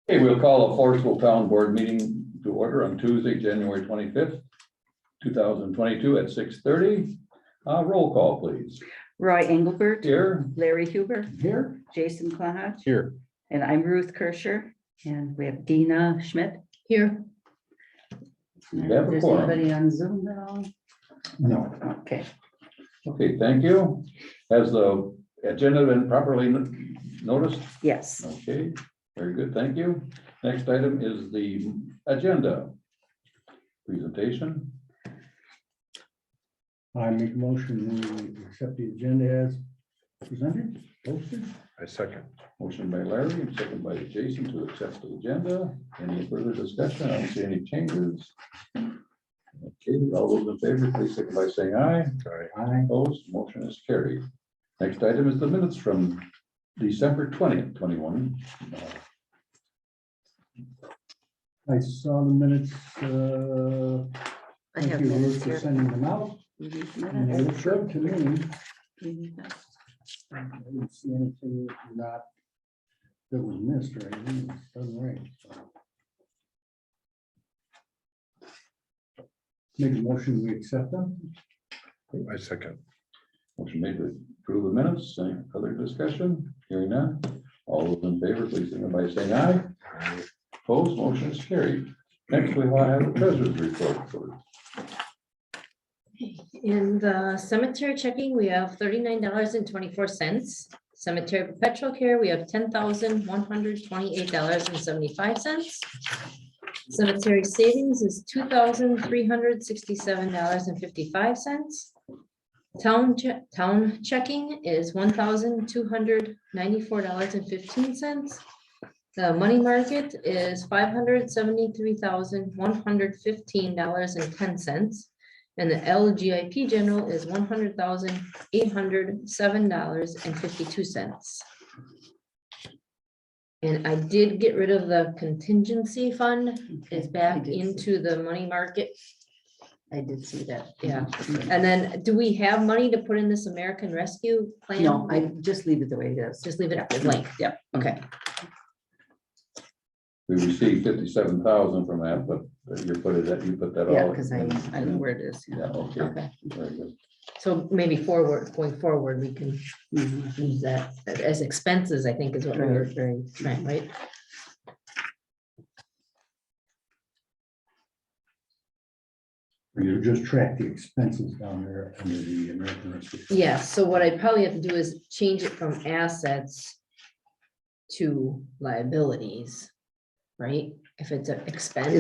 Okay, we'll call a Forestville Town Board meeting to order on Tuesday, January 25th, 2022 at 6:30. Roll call, please. Roy Engelbert. Here. Larry Huber. Here. Jason Klahach. Here. And I'm Ruth Kirscher. And we have Dina Schmidt here. We have a There's quorum. anybody on Zoom at all? No. Okay. Okay, thank you. Has the agenda been properly noticed? Yes. Okay, very good, thank you. Next item is the agenda presentation. I make a motion to accept the agenda as presented, posted. I second. Motion by Larry and second by Jason to accept the agenda. Any further discussion? I don't see any changes. Okay, all those in favor, please signify by saying aye. Aye. Opposed, motion is carried. Next item is the minutes from December 20th, 21. I saw the minutes. I Thank have you, minutes Ruth, for here. sending them out. And they look good to me. I didn't see anything not that was missed or anything. It's done right. So. Make a motion, we accept them. I second. Motion made to approve the minutes. Any other discussion? Hearing none. All those in favor, please signify by saying aye. Opposed, motion is carried. Next, we want to have the treasurer's report for In the cemetery checking, we have $39.24. Cemetery perpetual care, we have $10,128.75. Cemetery savings is $2,367.55. Town checking is $1,294.15. The money market is $573,115.10. And the LGIP general is $100,807.52. And I did get rid of the contingency fund, is back into the money market. I did see that. Yeah, and then do we have money to put in this American Rescue Plan? No, I just leave it the way it is. Just leave it blank. Yep. Okay, we received 57,000 from that, but you put that all. Yeah, because I know where it is. Yeah, okay, okay. very good. So maybe going forward, we can use that as expenses, I think is what we were trying, right? You just track the expenses down there under the American Rescue. Yeah, so what I probably have to do is change it from assets to liabilities, right? If it's an expense.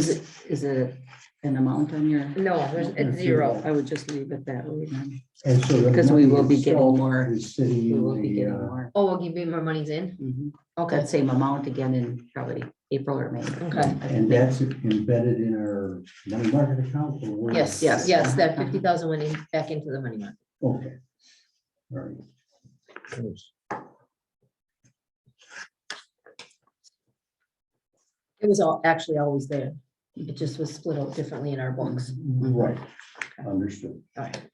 Is it an amount on your? No, it's zero. I would just leave it that way then. And so the Because we money will be getting itself more. is sitting We will in be the, getting more. Oh, we'll give you more monies in? Mhm. Okay, That same amount again in probably April or May. okay. and that's embedded in our money market account? Or where? Yes, Yes. yes, that 50,000 went in back into the money market. Okay. All right. It was actually always there. It just was split out differently in our books. Right. Understood. All right.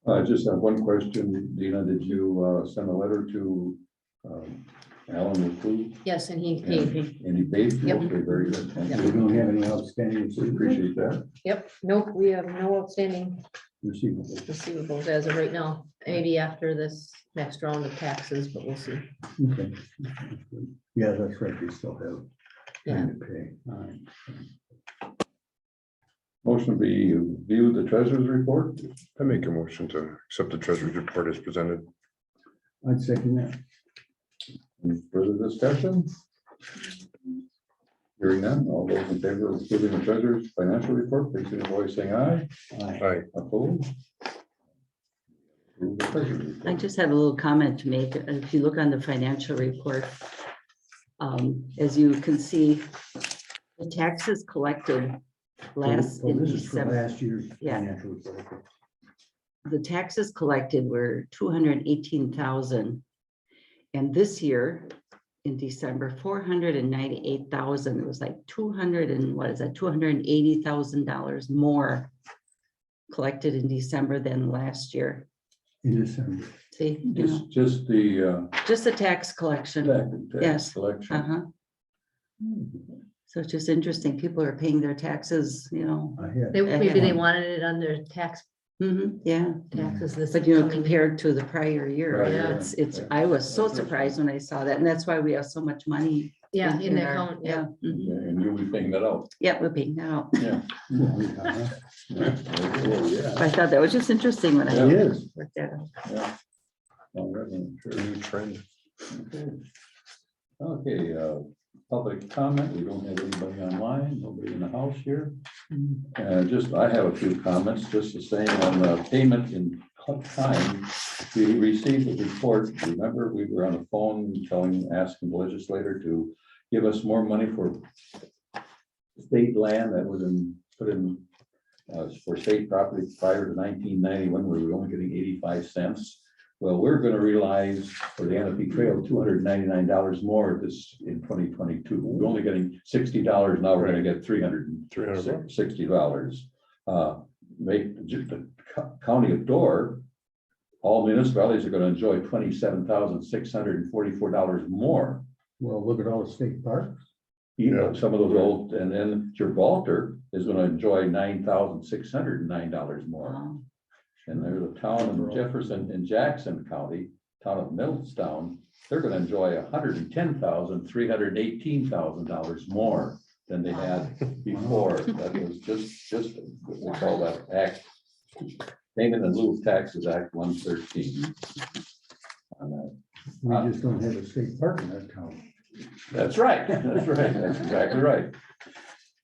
I just have one question. Dina, did you send a letter to Alan McClue? Yes, and he paid. And he paid? Yep. Okay, very good. Thank We you. don't have any outstanding We appreciate that. Yep, nope, we have no outstanding receivables. receivables as of right now. Maybe after this next round of taxes, but we'll see. Okay. Yeah, that's right. We still have Yeah. time to pay. All right. Motion be view the treasurer's report. I make a motion to accept the treasurer's report as presented. I'd second that. Any further discussion? Hearing none, all those in favor of approving the treasurer's financial report, please signify by saying aye. Aye. Aye. Opposed? Approve the treasurer's report. I just have a little comment to make. If you look on the financial report, as you can see, the taxes collected last Well, in this is for December. last year's Yeah. financial report. The taxes collected were 218,000. And this year, in December, 498,000. It was like 200 and what is that, $280,000 more collected in December than last year. in December. See, you know, Just the, just the tax collection. tax Yes. collection. Uh-huh. So it's just interesting. People are paying their taxes, you know. Ahead. Maybe they wanted it on their tax Yeah, taxes this. but you know, coming year. compared to the prior year, Right, yeah. it's, I was so surprised when I saw that, and that's why we have so much money. Yeah, in the our- account, yeah. mhm. And you'll be paying that out. Yeah, we're paying that out. Yeah. Uh-huh. Yeah. I thought that was just interesting when I It is. looked at it. Yeah. All right, then, sure. New trend. Okay, public comment. We don't have anybody online, nobody in the house here. I have a few comments, just the same on the payment in time. We received a report. Remember, we were on the phone asking the legislator to give us more money for state land that was put in for state property prior to 1991, where we were only getting 85 cents. Well, we're going to realize for the Antelope Trail, $299 more this in 2022. We're only getting $60. Now we're going to get $360. Make the county of Door, all municipalities are going to enjoy $27,644 more. Well, look at all the state parks. You know, some of those old, and then Gibraltar is going to enjoy $9,609 more. Wow. And there's a town in Jefferson in Jackson County, town of Millstown, they're gonna enjoy $110,318,000 more than they had before. That was just, we call that Act, Payment in lieu of Taxes Act 113. We just don't have a state park in that town. That's right, that's right, that's exactly right.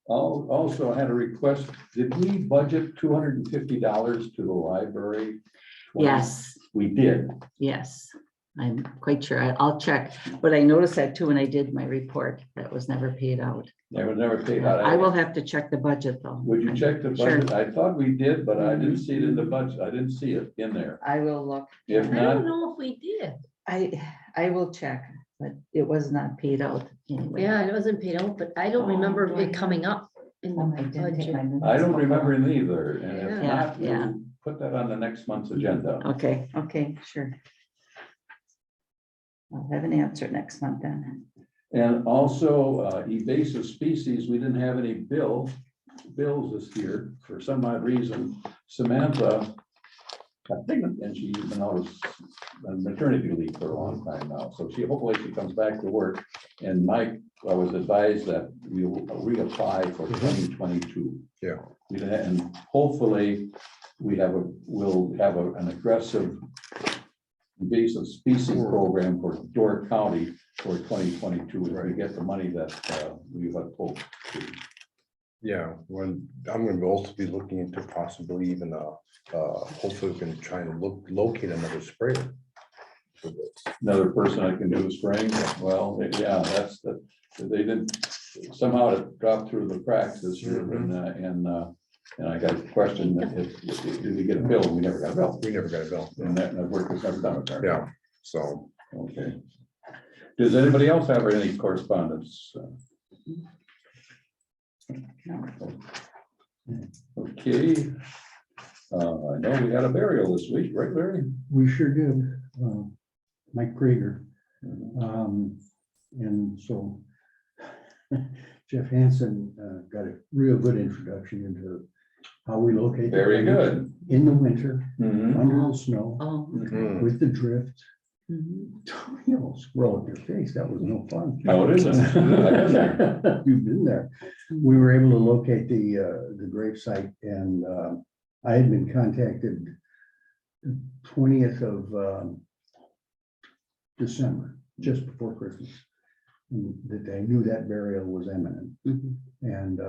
Also, I had a request, did we budget $250 to the library? Yes, We did. yes, I'm quite sure. I'll check, but I noticed that too when I did my report, that was never paid out. Never paid out. I will have to check the budget though. Would you check the Sure. budget? I thought we did, but I didn't see it in the budget. I didn't see it in there. I will look. If I don't not, know if we did. I will check, but it was not paid out anyway. Yeah, it wasn't paid out, but I don't Oh, remember do I it coming up in the Oh, I didn't take my budget. minutes. I don't remember it either. And if Yeah, not, yeah. we'll put that on the next month's agenda. Okay, sure. I'll have an answer next month then. And also invasive species, we didn't have any bills this year for some odd reason. Samantha, I think, and she's been out on maternity leave for a long time now, so hopefully she comes back to work. And Mike, I was advised that we will reapply for 2022. Yeah. And hopefully we'll have an aggressive invasive species program for Door County for 2022, if we get the money that we had hoped to. Yeah, when I'm gonna also be looking into possibly even hopefully we can try and locate another sprayer. for this. Another person I can do the spraying, well, yeah, they didn't, somehow it dropped through the cracks this year, and I got a question, did we get a bill? We never got a bill, We never got a bill. and that work was never done with that. Yeah, so Okay. Does anybody else have any correspondence? Okay. I know we had a burial this week, right, Larry? We sure did. Mike Krieger. Mm-hmm. And so Jeff Hansen got a real good introduction into how we locate. the Very graves good. In the winter, Mhm. under the snow, Oh. Mhm. with the drift, Mhm. you know, squirrel up your face. That was no fun. No, it isn't. I've been there. You've been there. We were able to locate the grave site, and I had been contacted 20th of December, just before Christmas. That I knew that burial was imminent, Mhm. and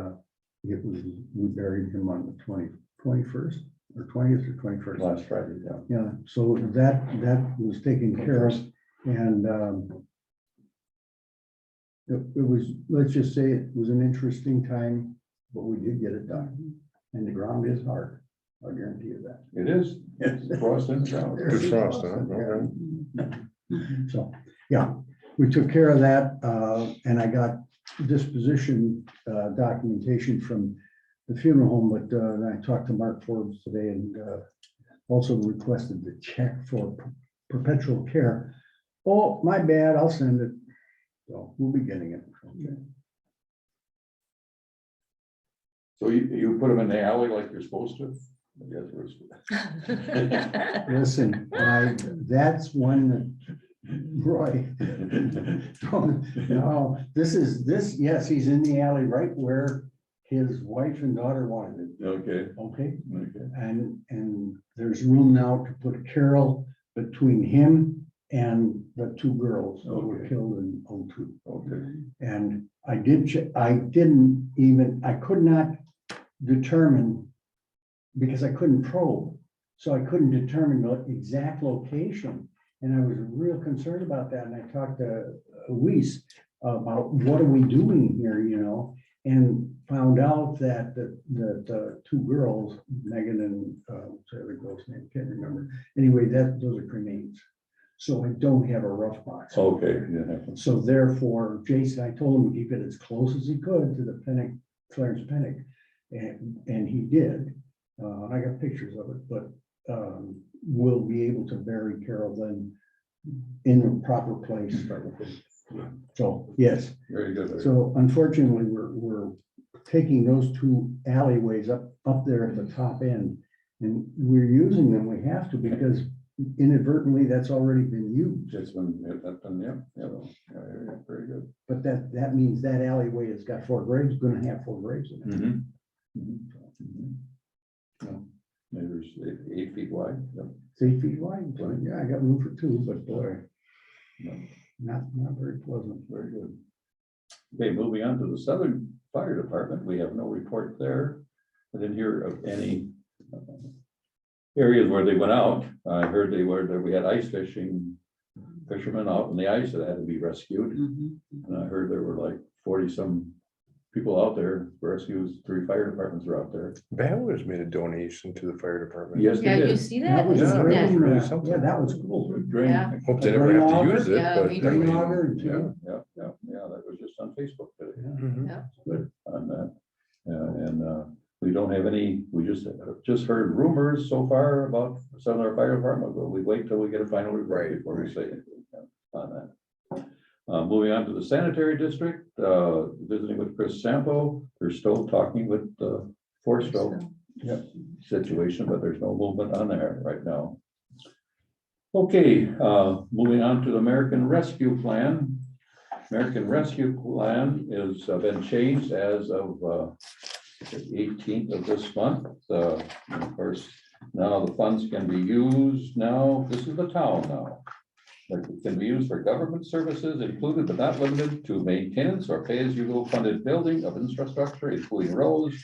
we buried him on the 21st or 20th or 21st. Last Friday, yeah. Yeah, so that was taken care of, and it was, let's just say it was an interesting time, but we did get it done. And the ground is hard, I'll guarantee you that. It is. It's frost in the ground. good frost, huh? Okay. Mhm. So, yeah, we took care of that, and I got disposition documentation from the funeral home, but I talked to Mark Forbes today, and also requested the check for perpetual care. Oh, my bad, I'll send it. So we'll be getting it. Okay. So you put them in the alley like you're supposed to? I guess we're- Listen, that's one that, Roy. No, this, yes, he's in the alley right where his wife and daughter wanted it, Okay, okay? okay, And there's room now to put Carol between him and the two girls that were Okay. killed in '02. okay. And I did, I could not determine, because I couldn't probe, so I couldn't determine the exact location. And I was real concerned about that, and I talked to Luis about what are we doing here, and found out that the two girls, Megan and, what's the other girl's name, can't remember. Anyway, those are cremains. So I don't have a rough box. Okay, yeah. So therefore, Jason, I told him to keep it as close as he could to the Pennick, Clarence Pennick, and he did. I got pictures of it, but we'll be able to bury Carol then in the proper place. So, yes, Very good. so unfortunately, we're taking those two alleyways up there at the top end, and we're using them, we have to, because inadvertently, that's already been used. Just when, yeah, very good. But that means that alleyway has got 4 graves, gonna have 4 graves in it. Mhm. Mhm. Yeah, maybe there's 8 feet wide. Yep. It's 8 feet wide, so yeah, I got room for 2, but boy, Yeah, not very pleasant. very good. Okay, moving on to the Southern Fire Department, we have no report there. I didn't hear of any areas where they went out. I heard they were there, we had ice fishing, fishermen out in the ice that had to be rescued. Mhm. And I heard there were like 40-some people out there, rescues, 3 fire departments are out there. Bowers made a donation to the fire department. Yes, they Yeah, you did. see That that? was I seen great. that. really Yeah, something. yeah, that was cool. Drain- Yeah. Hope they never have to use it, Yeah, but me I too. Drain mean, auger and Yeah, two. yeah, that was just on Facebook today mhm. Good. on that. And we don't have any, we just heard rumors so far about Southern Fire Department, but we wait till we get a final report Right, before we say anything on that. Moving on to the sanitary district, visiting with Chris Sampo, they're still talking with the Forestville situation, but there's no movement on there right now. Okay, moving on to the American Rescue Plan. American Rescue Plan is been changed as of the 18th of this month. Of course, now the funds can be used now, this is the town now. It can be used for government services included but not limited to maintenance or pay-as-you-go funded building of infrastructure, including roads,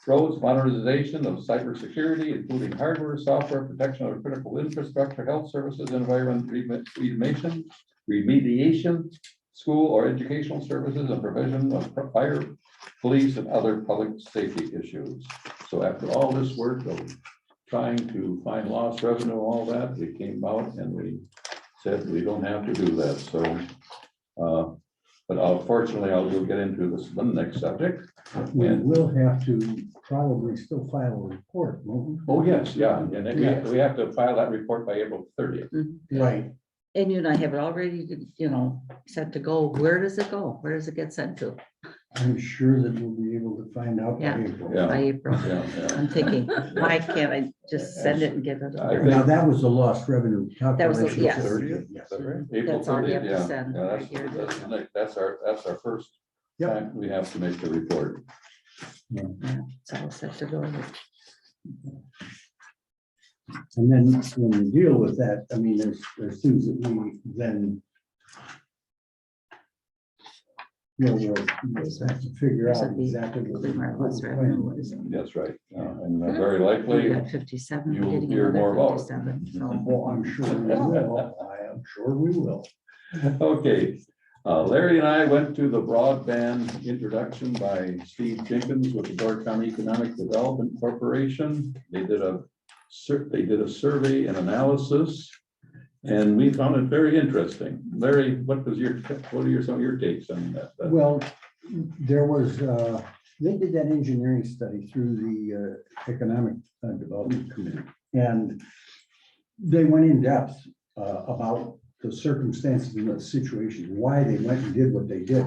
modernization of cybersecurity, including hardware, software, protection of critical infrastructure, health services, environment remediation, school or educational services, and provision of fire, police, and other public safety issues. So after all this work of trying to find lost revenue, all that, we came out and we said we don't have to do that. So, but unfortunately, we'll get into this the next subject. We will have to probably still file a report, won't we? Oh, yes, yeah, and then we have to file that report by April 30th. Right. And you and I have it already, set to go. Where does it go? Where does it get sent to? I'm sure that we'll be able to find out by Yeah. April. Yeah. By April. Yeah, I'm thinking, why can't I just send it and get it? I over? think- Now, that was the lost revenue That was the- calculation. yes. 30th? Yes. Is that right? April That's all you 30th, have to yeah. send Yeah, right here. that's our first Yep. time we have to make the report. Yeah, it's all set to go. And then when we deal with that, I mean, there's things that we then we'll have to figure out exactly what the Clear loss plan revenue is. is. That's right. And very We likely, got 57, you'll we're getting hear more another about it. 57. So Well, I'm sure we will. I am sure we will. okay. Larry and I went to the broadband introduction by Steve Jenkins with the Georgetown Economic Development Corporation. They did a survey and analysis, and we found it very interesting. Larry, what are some of your takes on that? Well, there was, they did that engineering study through the Economic Development Committee. And they went in depth about the circumstances and the situation, why they went and did what they did.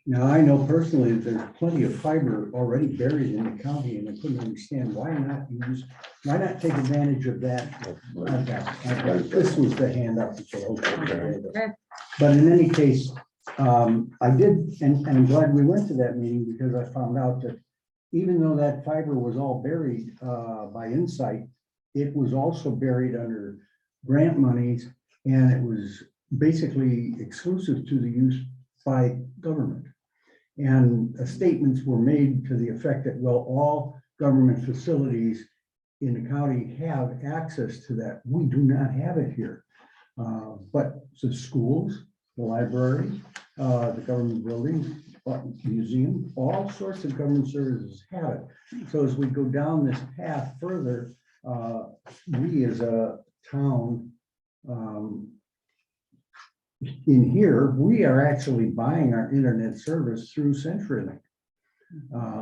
Now, I know personally that there's plenty of fiber already buried in the county, and I couldn't understand why not take advantage of that. This was the handout. Okay. But in any case, I did, and I'm glad we went to that meeting, because I found out that even though that fiber was all buried by Insight, it was also buried under grant monies, and it was basically exclusive to the use by government. And statements were made to the effect that, well, all government facilities in the county have access to that. We do not have it here. But the schools, the library, the government buildings, museum, all sorts of government services have it. So as we go down this path further, we as a town, in here, we are actually buying our internet service through CenturyLink.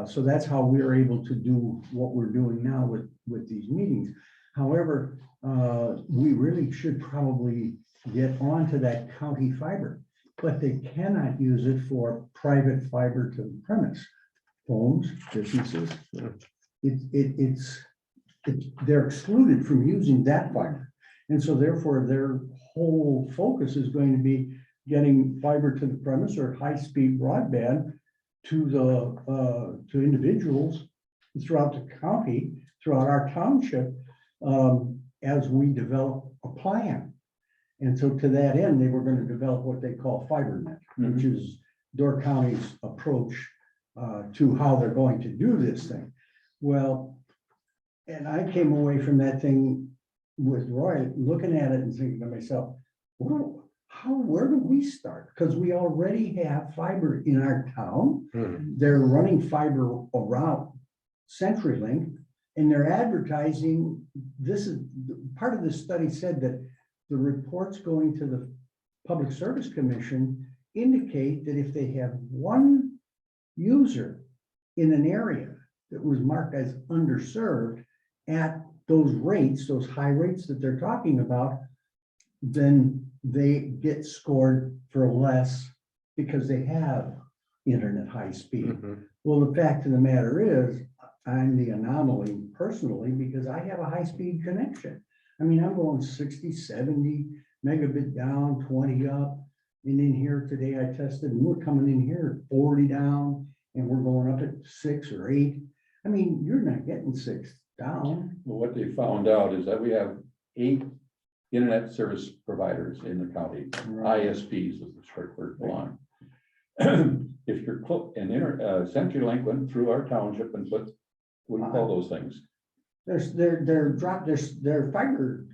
So that's how we're able to do what we're doing now with these meetings. However, we really should probably get onto that county fiber, but they cannot use it for private fiber to the premise. Homes, businesses, they're excluded from using that fiber. And so therefore their whole focus is going to be getting fiber to the premise or high-speed broadband to to individuals throughout the county, throughout our township, as we develop a plan. And so to that end, they were going to develop what they call FiberNet, which is Door County's approach to how they're going to do this thing. Well, and I came away from that thing with Roy looking at it and thinking to myself, where do we start? Because we already have fiber in our town. They're running fiber around CenturyLink, and they're advertising. This is part of the study said that the reports going to the Public Service Commission indicate that if they have one user in an area that was marked as underserved at those rates, those high rates that they're talking about, then they get scored for less because they have internet high speed. Well, the fact of the matter is, I'm the anomaly personally because I have a high speed connection. I mean, I'm going 60, 70 megabit down, 20 up. And in here today, I tested and we're coming in here at 40 down and we're going up at 6 or 8. I mean, you're not getting 6 down. Well, what they found out is that we have 8 internet service providers in the county, ISPs is the short word for line. If you're CenturyLink went through our township and put, what do you call those things? They're fiber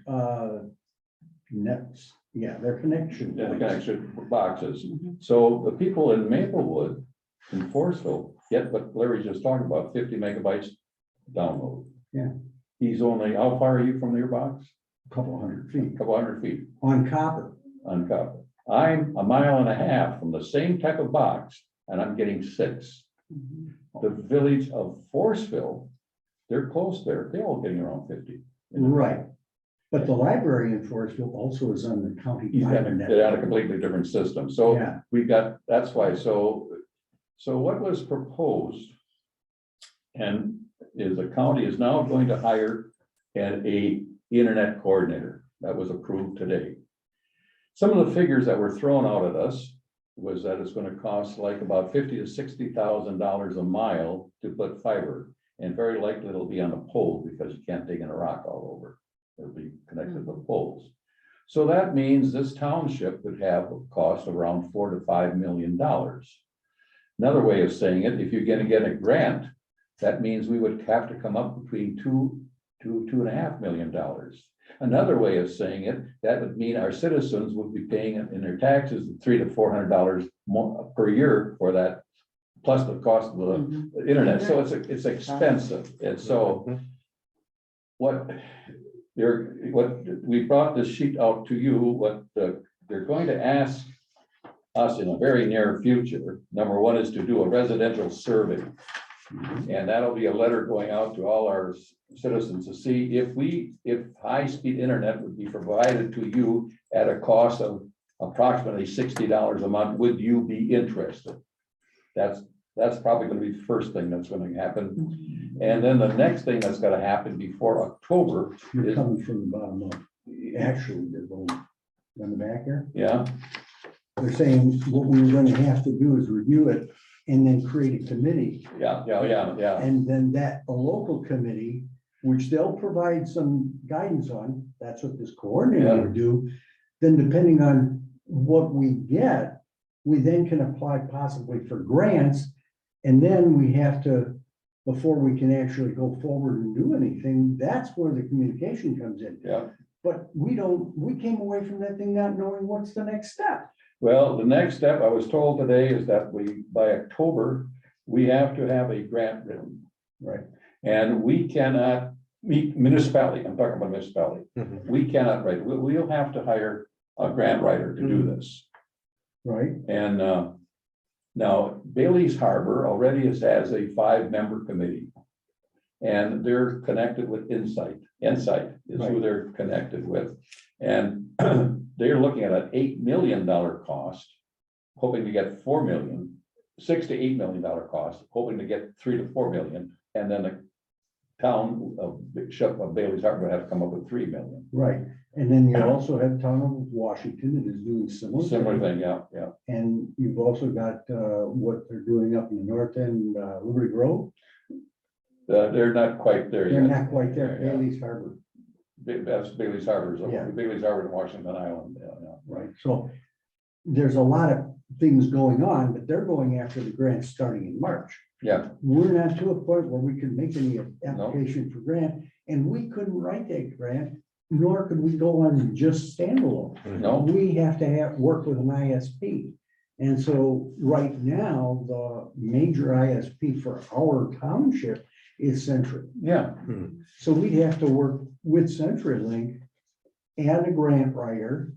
Nets, yeah, they're connection. Yeah, the points. connection boxes. So the people in Maplewood, in Forestville, get what Larry just talked about, 50 megabytes download. Yeah. He's only, how far are you from your box? Couple hundred feet Couple hundred feet on copper. on copper. I'm a mile and a half from the same type of box and I'm getting 6. The village of Forestville, they're close there. They're all getting around 50. Right. But the library in Forestville also is on the county. He's fiber got, net. they're on a completely different system. So Yeah. we've got, that's why. So what was proposed and is the county is now going to hire a internet coordinator that was approved today. Some of the figures that were thrown out at us was that it's going to cost like about $50,000 to $60,000 a mile to put fiber, and very likely it'll be on a pole because you can't dig in a rock all over. It'll be connected to poles. So that means this township would have a cost of around $4 to $5 million. Another way of saying it, if you're going to get a grant, that means we would have to come up between $2 to $2.5 million. Another way of saying it, that would mean our citizens would be paying in their taxes $300 to $400 more per year for that, plus the cost of the internet. So it's expensive. And so what we brought this sheet out to you, what they're going to ask us in a very near future. Number one is to do a residential survey. And that'll be a letter going out to all our citizens to see if high-speed internet would be provided to you at a cost of approximately $60 a month, would you be interested? That's probably gonna be the first thing that's gonna happen. And then the next thing that's gonna happen before October You're is, coming from the bottom up. Actually, they're going on the back here. yeah, They're saying what we're gonna have to do is review it and then create a committee. yeah. And then a local committee, which they'll provide some guidance on, that's what this coordinator would do. Then depending on what we get, we then can apply possibly for grants. And then we have to, before we can actually go forward and do anything, that's where the communication comes in. Yeah. But we came away from that thing not knowing what's the next step. Well, the next step I was told today is that by October, we have to have a grant written. Right. And we cannot meet municipality, I'm talking about municipality. Mhm. We cannot write, we'll have to hire a grant writer to do this. Right. And now Bailey's Harbor already has a 5-member committee. And they're connected with Insight. Insight is who Right. they're connected with. And they're looking at an $8 million cost, hoping to get 4 million, $6 to $8 million cost, hoping to get 3 to 4 million. And then the town of Bailey's Harbor would have to come up with 3 million. Right. And then you also have town of Washington that is doing similar. Similar thing, yeah. And you've also got what they're doing up in the north end, Liberty Grove. They're not quite there They're yet. not quite there, Yeah. Bailey's Harbor. That's Bailey's Harbor, Yeah. Bailey's Harbor in Washington Island, yeah. Right. So there's a lot of things going on, but they're going after the grant starting in March. Yeah, We're not to a point where we could make any application for grant, and we couldn't write that grant, nor could we go on just standalone. no, We have to work with an ISP. And so right now, the major ISP for our township is Century. yeah, So we'd have to work with CenturyLink and a grant writer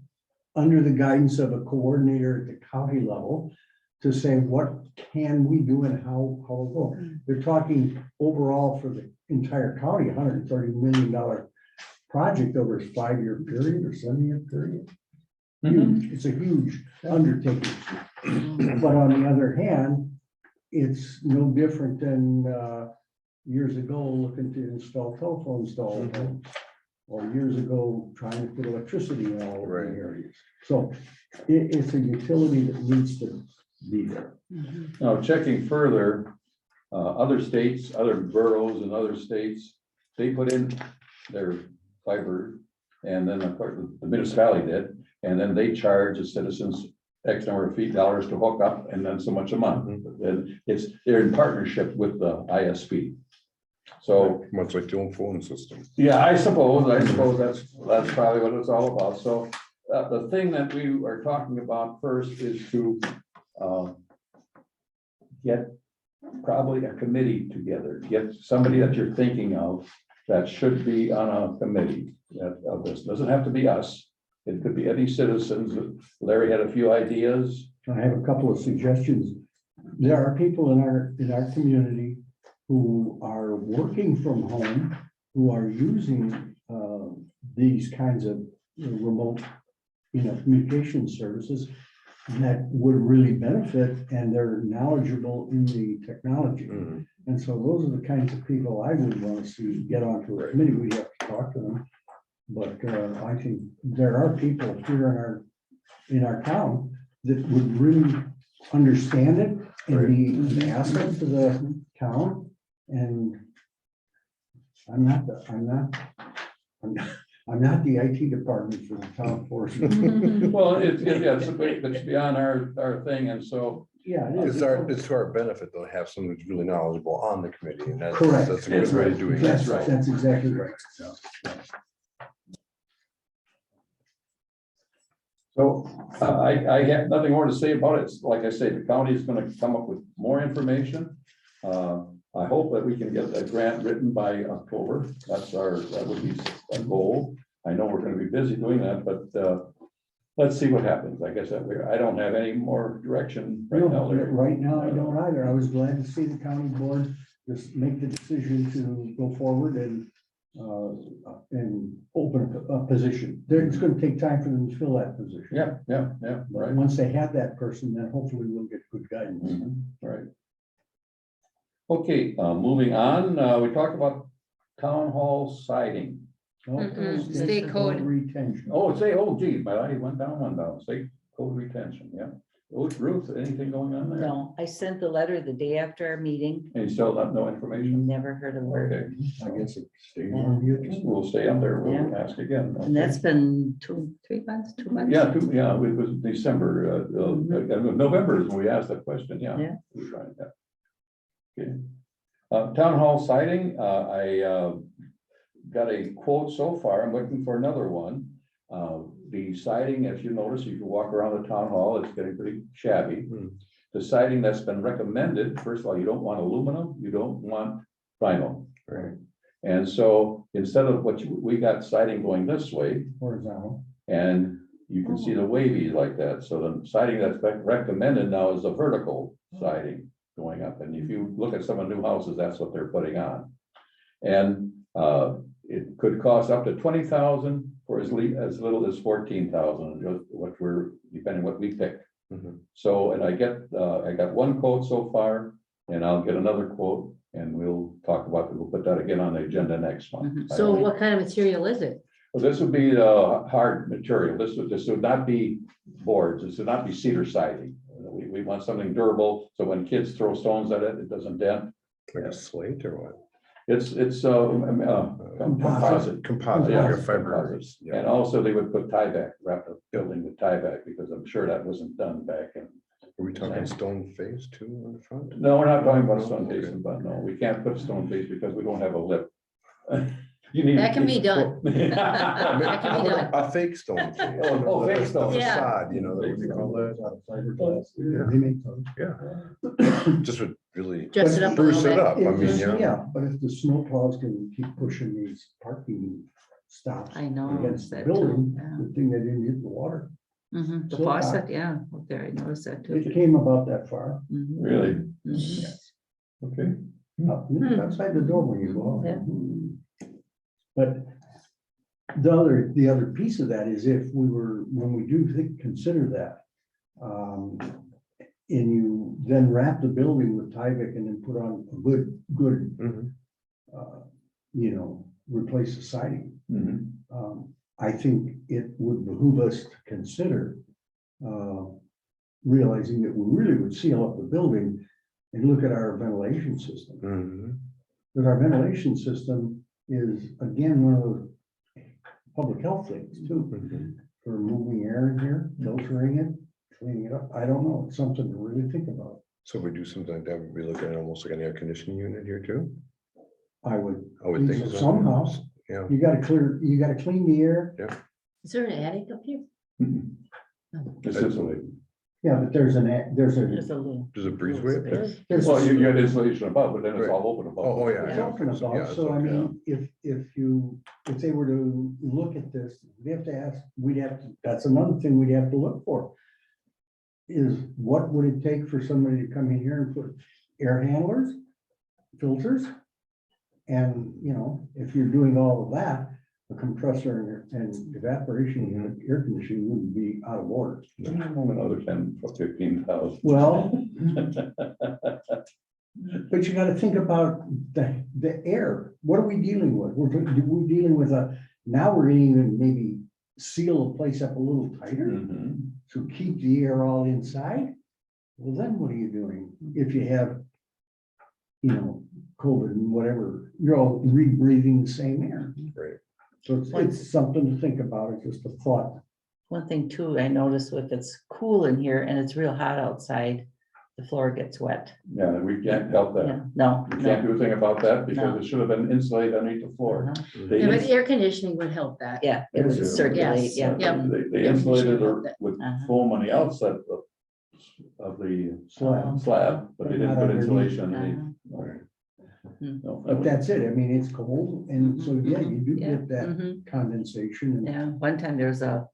under the guidance of a coordinator at the county level to say, what can we do and how we'll go. They're talking overall for the entire county, $130 million project over a 5-year period or 7-year period. Mhm. Huge. It's a huge undertaking. But on the other hand, it's no different than years ago looking to install telephone stalls. Or years ago, trying to put electricity in all of the Right. areas. So it's a utility that needs to be there. Now, checking further, other states, other boroughs and other states, they put in their fiber. And then of course the municipality did, and then they charge the citizens X number of dollars to hook up and then so much a month. And they're in partnership with the ISP. So, Much like the old phone system. yeah, I suppose that's probably what it's all about. So the thing that we are talking about first is to get probably a committee together, get somebody that you're thinking of that should be on a committee of this. Doesn't have to be us. It could be any citizens. Larry had a few ideas. I have a couple of suggestions. There are people in our community who are working from home, who are using these kinds of remote, communication services that would really benefit, and they're knowledgeable in the technology. Mhm. And so those are the kinds of people I would want to see get onto a committee. We'd have to talk to them. But I think there are people here in our town that would really understand it and be an asset to the town. And I'm not the IT department for the town force. Well, it's beyond our thing. And so, Yeah, it is. It's to our benefit to have someone who's really knowledgeable on the committee, and Correct. that's a good way of doing it. That's right. That's exactly right. So I have nothing more to say about it. Like I say, the county is going to come up with more information. I hope that we can get a grant written by October. That would be a goal. I know we're going to be busy doing that, but let's see what happens. I guess I don't have any more direction right now. Larry. Right now, I don't either. I was glad to see the county board just make the decision to go forward and and open a position. It's gonna take time for them to fill that position. Yeah, But right. once they have that person, then hopefully we'll get good guidance. Right. Okay, moving on, we talked about town hall siding. State code. Retention. Geez, my light went down, state code retention, yeah. Ruth, anything going on there? No, I sent the letter the day after our meeting. And you still have no information? Never heard a word. Okay, I guess it stayed Yeah. on the agenda. we'll stay on there, we'll Yeah. ask again. And that's okay. been 3 months, 2 months. Yeah, it was December, November is when we asked that question, yeah. Yeah. We tried that. Okay. Town hall siding, I got a quote so far, I'm looking for another one. The siding, if you notice, if you walk around the town hall, it's getting pretty shabby. Hmm. The siding that's been recommended, first of all, you don't want aluminum, you don't want vinyl. Right. And so instead of we got siding going this way, Horizontal. and you can see the wavy like that. So the siding that's been recommended now is a vertical siding going up. And if you look at some of the new houses, that's what they're putting on. And it could cost up to 20,000 for as little as 14,000, just what depending what we pick. Mhm. So, and I got one quote so far, and I'll get another quote, and we'll put that again on the agenda next month. So what kind of material is it? Well, this would be the hard material. This would not be boards. This would not be cedar siding. We want something durable, so when kids throw stones at it, it doesn't dent. Like a slate or what? It's composite. Composite, Yeah, like a fiber. composites. And also they would put tieback, wrap the building with tieback, because I'm sure that wasn't done back in. Are we talking stone face too on the front? No, we're not talking about No? stone Okay. facing, but no, we can't put stone face because we don't have a lip. You need. That can be done. Yeah, That can be done. A fake stone face. Oh, fake stone. The Yeah. facade, you know, what do you call that? Fiberglass. They make those. Yeah. Just would really Dress it up a little spruce it bit. up. I If mean, the- yeah. But if the snow plows can keep pushing these parking stops I know. against the that building, too, yeah. the thing that didn't hit the water. The So, faucet, yeah, up there, I noticed that It too. came about that far, Mhm, really, mhm. okay. outside the door when you go Yeah. out. But the other piece of that is when we do consider that, and you then wrap the building with Tyvek and then put on a good, Mhm. replace the siding. Mhm. I think it would behoove us to consider realizing that we really would seal up the building and look at our ventilation system. Mhm. Because our ventilation system is, again, one of those public health things too, Mhm. for moving air in here, filtering it, cleaning it up. I don't know. It's something to really think about. So if we do something like that, we'd be looking at almost like an air conditioning unit here too? I would I would think so. somehow, Yeah. you gotta clean the air. Is there an attic up here? Mhm. This is a. Yeah, but there's There's a little. There's a breezeway up there? there's Well, you got insulation above, but then it's Right. all open above. Oh, yeah. It's yeah. open So, above, yeah, so I okay. mean, if they were to look at this, that's another thing we'd have to look for. Is what would it take for somebody to come in here and put air handlers, filters? And, if you're doing all of that, a compressor and evaporation unit, air conditioning wouldn't be out of order. Another 10 for 15,000. Well, but you gotta think about the air. What are we dealing with? We're dealing with now we're gonna even maybe seal the place up a little tighter Mhm. to keep the air all inside. Well, then what are you doing if you have, COVID and whatever, you're all rebreathing the same air. Right. So it's something to think about. It's just a thought. One thing too, I noticed if it's cool in here and it's real hot outside, the floor gets wet. Yeah, we can't help that. Yeah, no, We can't no. do a thing about that because No. it should have been insulated underneath the floor. Uh-huh. They Yeah, but ins- air conditioning would help that. Yeah, it would Yes. circulate, yeah. Yeah. They insulated it with Uh-huh. foam on the outside of the slab, but they didn't put insulation underneath. Uh-huh. No, But that's it. I mean, it's cold. And so, yeah, you do Yeah. get that Mhm. condensation. And Yeah, one time there's a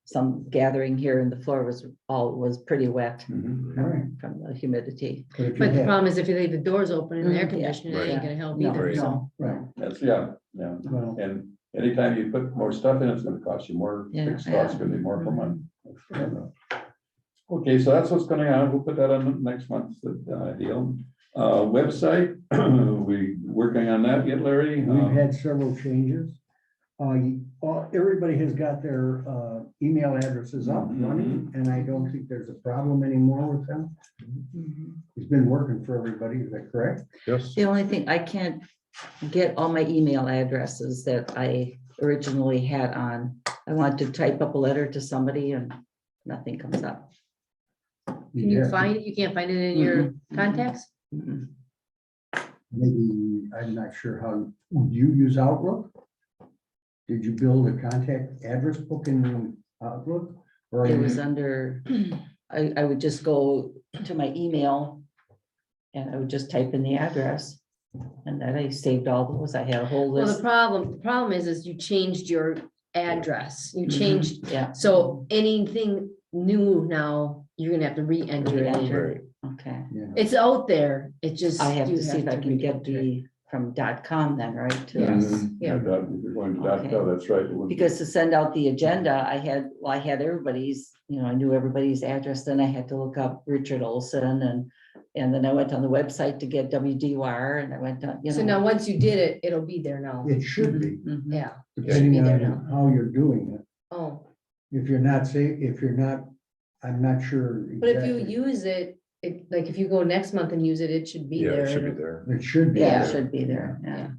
some gathering here and the floor was pretty wet Mhm. Right. from the humidity. But if you But the have- problem is if you leave the doors open and the air Mm, yeah, conditioning, it ain't yeah. gonna help No, either, Right. so. no, Right. That's, yeah, yeah. Well, And anytime you put more stuff in, it's gonna cost you more, Yeah, fixed costs, yeah. gonna be more per month. That's fair enough. Okay, so that's what's going on. We'll put that on next month's deal. Website, we working on that yet, Larry? We've had several changes. Everybody has got their email addresses up and running, and I don't think there's a problem anymore with them. It's been working for everybody, is that correct? Yes. The only thing, I can't get all my email addresses that I originally had on. I want to type up a letter to somebody and nothing comes up. Can you find it? You can't find it in your contacts? Mm-mm. Maybe, I'm not sure how, would you use Outlook? Did you build a contact address book in Outlook? Or It was under, I would just go to my email and I would just type in the address. And then I saved all those. I had a whole Well, the list. problem is you changed your address. You Mhm. changed, Yeah, so anything new now, you're gonna have to re-enter it in. Re-enter. Right. okay. Yeah. It's out there. It just. I have you to see if I can get re-enter it. the, from .com then, right? to- Yes. Mhm. Yeah. If you're going to Okay. .gov, that's right. It wouldn't- Because to send out the agenda, I had everybody's, I knew everybody's address, then I had to look up Richard Olson and then I went on the website to get WDWR and I went on, So now, once you did it, it'll be there now. It should be, Mhm. Yeah. depending be there on how you're doing it. Oh, If you're not if you're not, I'm not sure. but if you exactly. use it, like if you go next month and use it, it should be Yeah, there. it should be It'll- there. It should be. Yeah, it there. should be there, yeah. Yeah.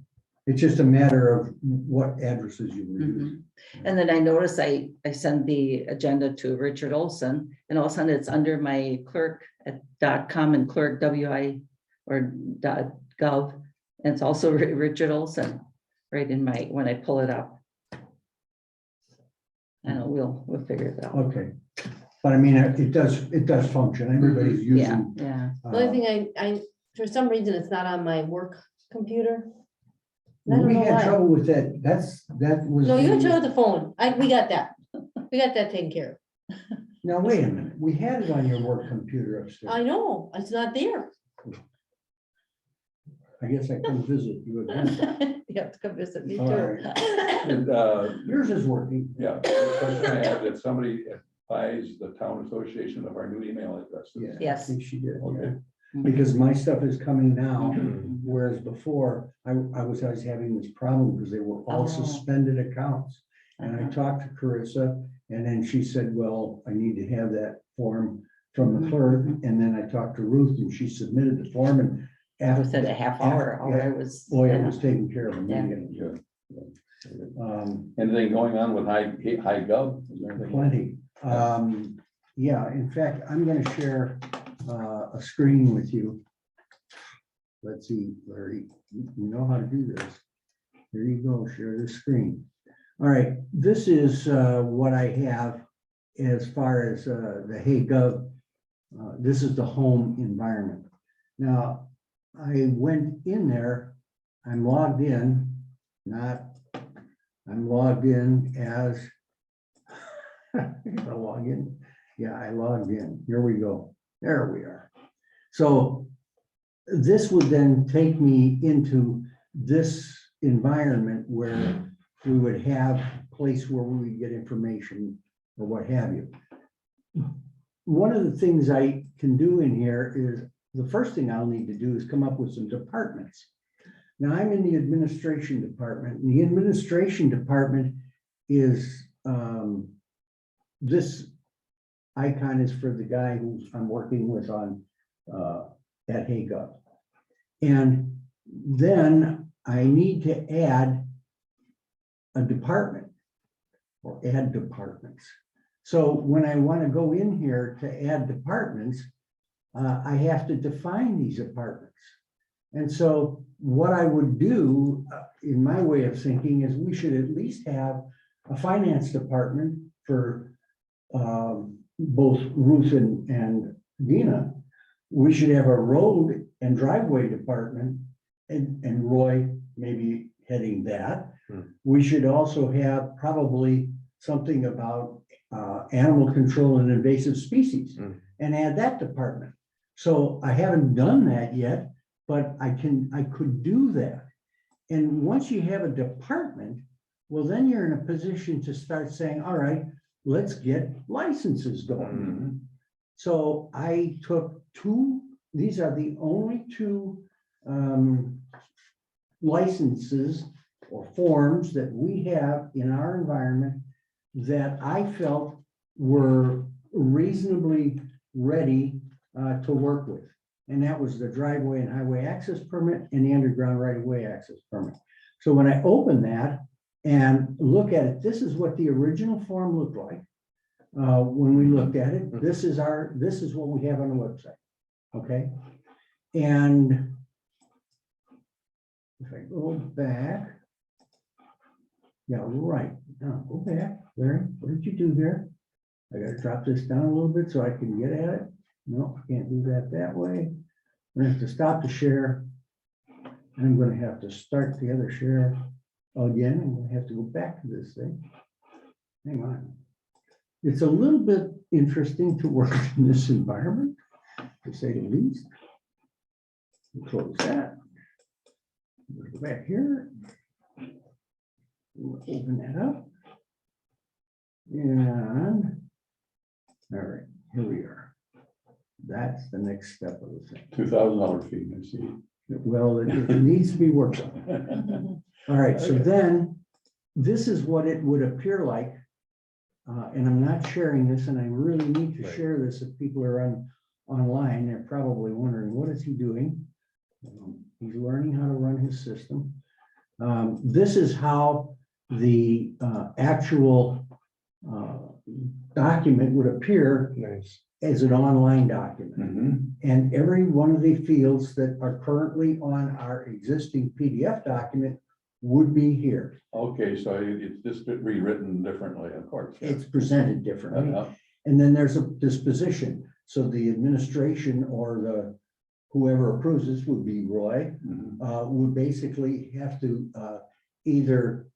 It's just a matter of what addresses you were Mhm. using. And then I noticed I send the agenda to Richard Olson and all of a sudden it's under my clerk at .com and clerk WI or .gov. And it's also Richard Olson, right in my, when I pull it up. I know, we'll figure it out. Okay, but I mean, it does function. Everybody's Yeah, using. yeah. The only thing I, for some reason, it's not on my work computer. I don't We know had why. trouble with that. That was. No, you the- can try with the phone. We got that. We got that taken care of. Now, wait a minute. We had it on your work computer upstairs. I know, it's not there. I guess I come visit you again. You have to come visit me All too. right. And, Yours is working. yeah, the question I had, that somebody advised the town association of our new email addresses. Yeah, I Yes. think she did. Okay. Yeah. Because my stuff is coming now, Mhm. whereas before, I was always having this problem because they were all Oh. suspended accounts. And I Uh-huh. talked to Carissa, and then she said, well, I need to have that form from the Mhm. clerk. And then I talked to Ruth and she submitted the form and Within a half hour, all I was. boy, it was taken care of Yeah. immediately. Yeah. Anything going on with high gov? Is there anything? Plenty. Yeah, in fact, I'm gonna share a screen with you. Let's see, Larry, you know how to do this. Here you go, share the screen. All right, this is what I have as far as the HayGov. This is the home environment. Now, I went in there, I'm logged in, I'm logged in as, I log in. Yeah, I logged in. Here we go. There we are. So this would then take me into this environment where we would have a place where we would get information or what have you. One of the things I can do in here is, the first thing I'll need to do is come up with some departments. Now, I'm in the administration department, and the administration department is, this icon is for the guy who I'm working with on, at HayGov. And then I need to add a department or add departments. So when I want to go in here to add departments, I have to define these departments. And so what I would do, in my way of thinking, is we should at least have a finance department for both Ruth and Dina. We should have a road and driveway department and Roy maybe heading that. We should also have probably something about animal control and invasive species Mm. and add that department. So I haven't done that yet, but I could do that. And once you have a department, well, then you're in a position to start saying, all right, let's get licenses going. Mhm. So I took these are the only two licenses or forms that we have in our environment that I felt were reasonably ready to work with. And that was the driveway and highway access permit and the underground right-of-way access permit. So when I open that and look at it, this is what the original form looked like. When we looked at it, this is what we have on the website. Okay. And if I go back, yeah, right. Now go back. Larry, what did you do here? I gotta drop this down a little bit so I can get at it. No, can't do that way. I'm gonna have to stop the share. I'm gonna have to start the other share again. I'm gonna have to go back to this thing. Hang on. It's a little bit interesting to work in this environment, to say the least. We'll close that. We'll go back here. We'll open that up. And, all right, here we are. That's the next step of the thing. $2,000 fee, I see. Well, it needs to be worked on. All right, so Okay. then, this is what it would appear like. And I'm not sharing this, and I really need to Right. share this if people are online. They're probably wondering, what is he doing? He's learning how to run his system. This is how the actual document would appear Nice. as an online document. Mhm. And every one of the fields that are currently on our existing PDF document would be here. Okay, so it's just rewritten differently, of course. yeah. It's presented differently. Uh, And then there's a disposition. So the administration or the whoever approves this would be Roy, mhm. would basically have to either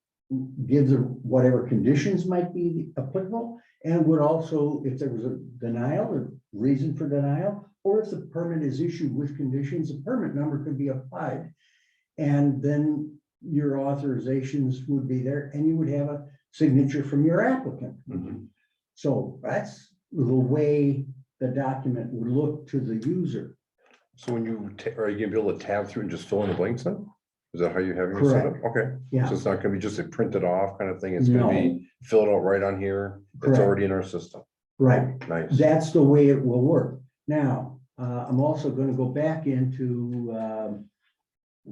give the whatever conditions might be applicable, and would also, if there was a denial or reason for denial, or if the permit is issued with conditions, a permit number could be applied. And then your authorizations would be there, and you would have a signature from your applicant. Mhm. So that's the way the document would look to the user. So when are you gonna be able to tab through and just fill in the blanks then? Is that how you're having it set up? Okay, Yeah, so it's not gonna be just a printed off kind of thing, it's gonna No. be filled out right on here, it's Correct. already in our system. right. Nice. That's the way it will work. Now, I'm also gonna go back into, let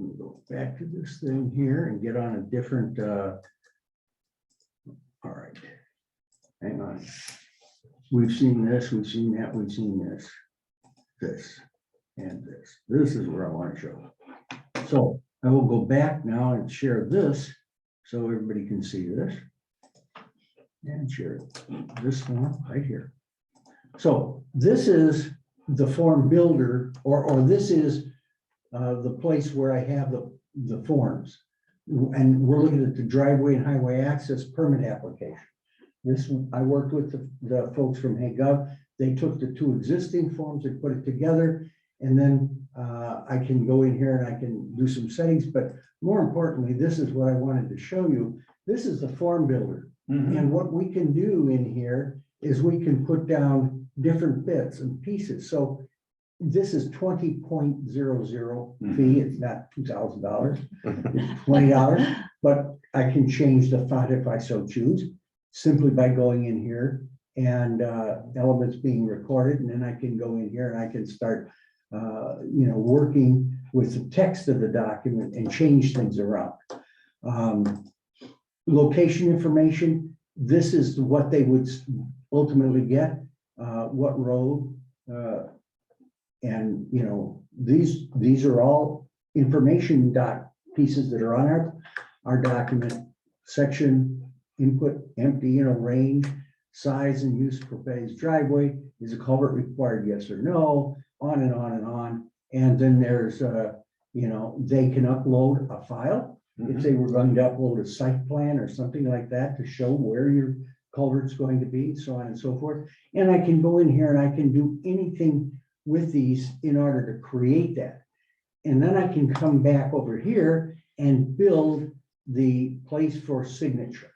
me go back to this thing here and get on a different, all right. Hang on. We've seen this, we've seen that, we've seen this, and this. This is where I want to show. So I will go back now and share this so everybody can see this. And share this one right here. So this is the form builder, or this is the place where I have the forms. And we're looking at the driveway and highway access permit application. This, I worked with the folks from HayGov. They took the two existing forms and put it together. And then I can go in here and I can do some settings, but more importantly, this is what I wanted to show you. This is the form builder. Mhm. And what we can do in here is we can put down different bits and pieces. So this is 20.00 fee. It's not $2,000, it's $20, but I can change the font if I so choose, simply by going in here and elements being recorded. And then I can go in here and I can start working with the text of the document and change things around. Location information, this is what they would ultimately get, what road, and these are all information pieces that are on our document. Section, input, empty, range, size and use for proposed driveway, is a culvert required, yes or no, on and on and on. And then there's they can upload a file if they were going to upload a site plan or something like that to show where your culvert's going to be, so on and so forth. And I can go in here and I can do anything with these in order to create that. And then I can come back over here and build the place for signature.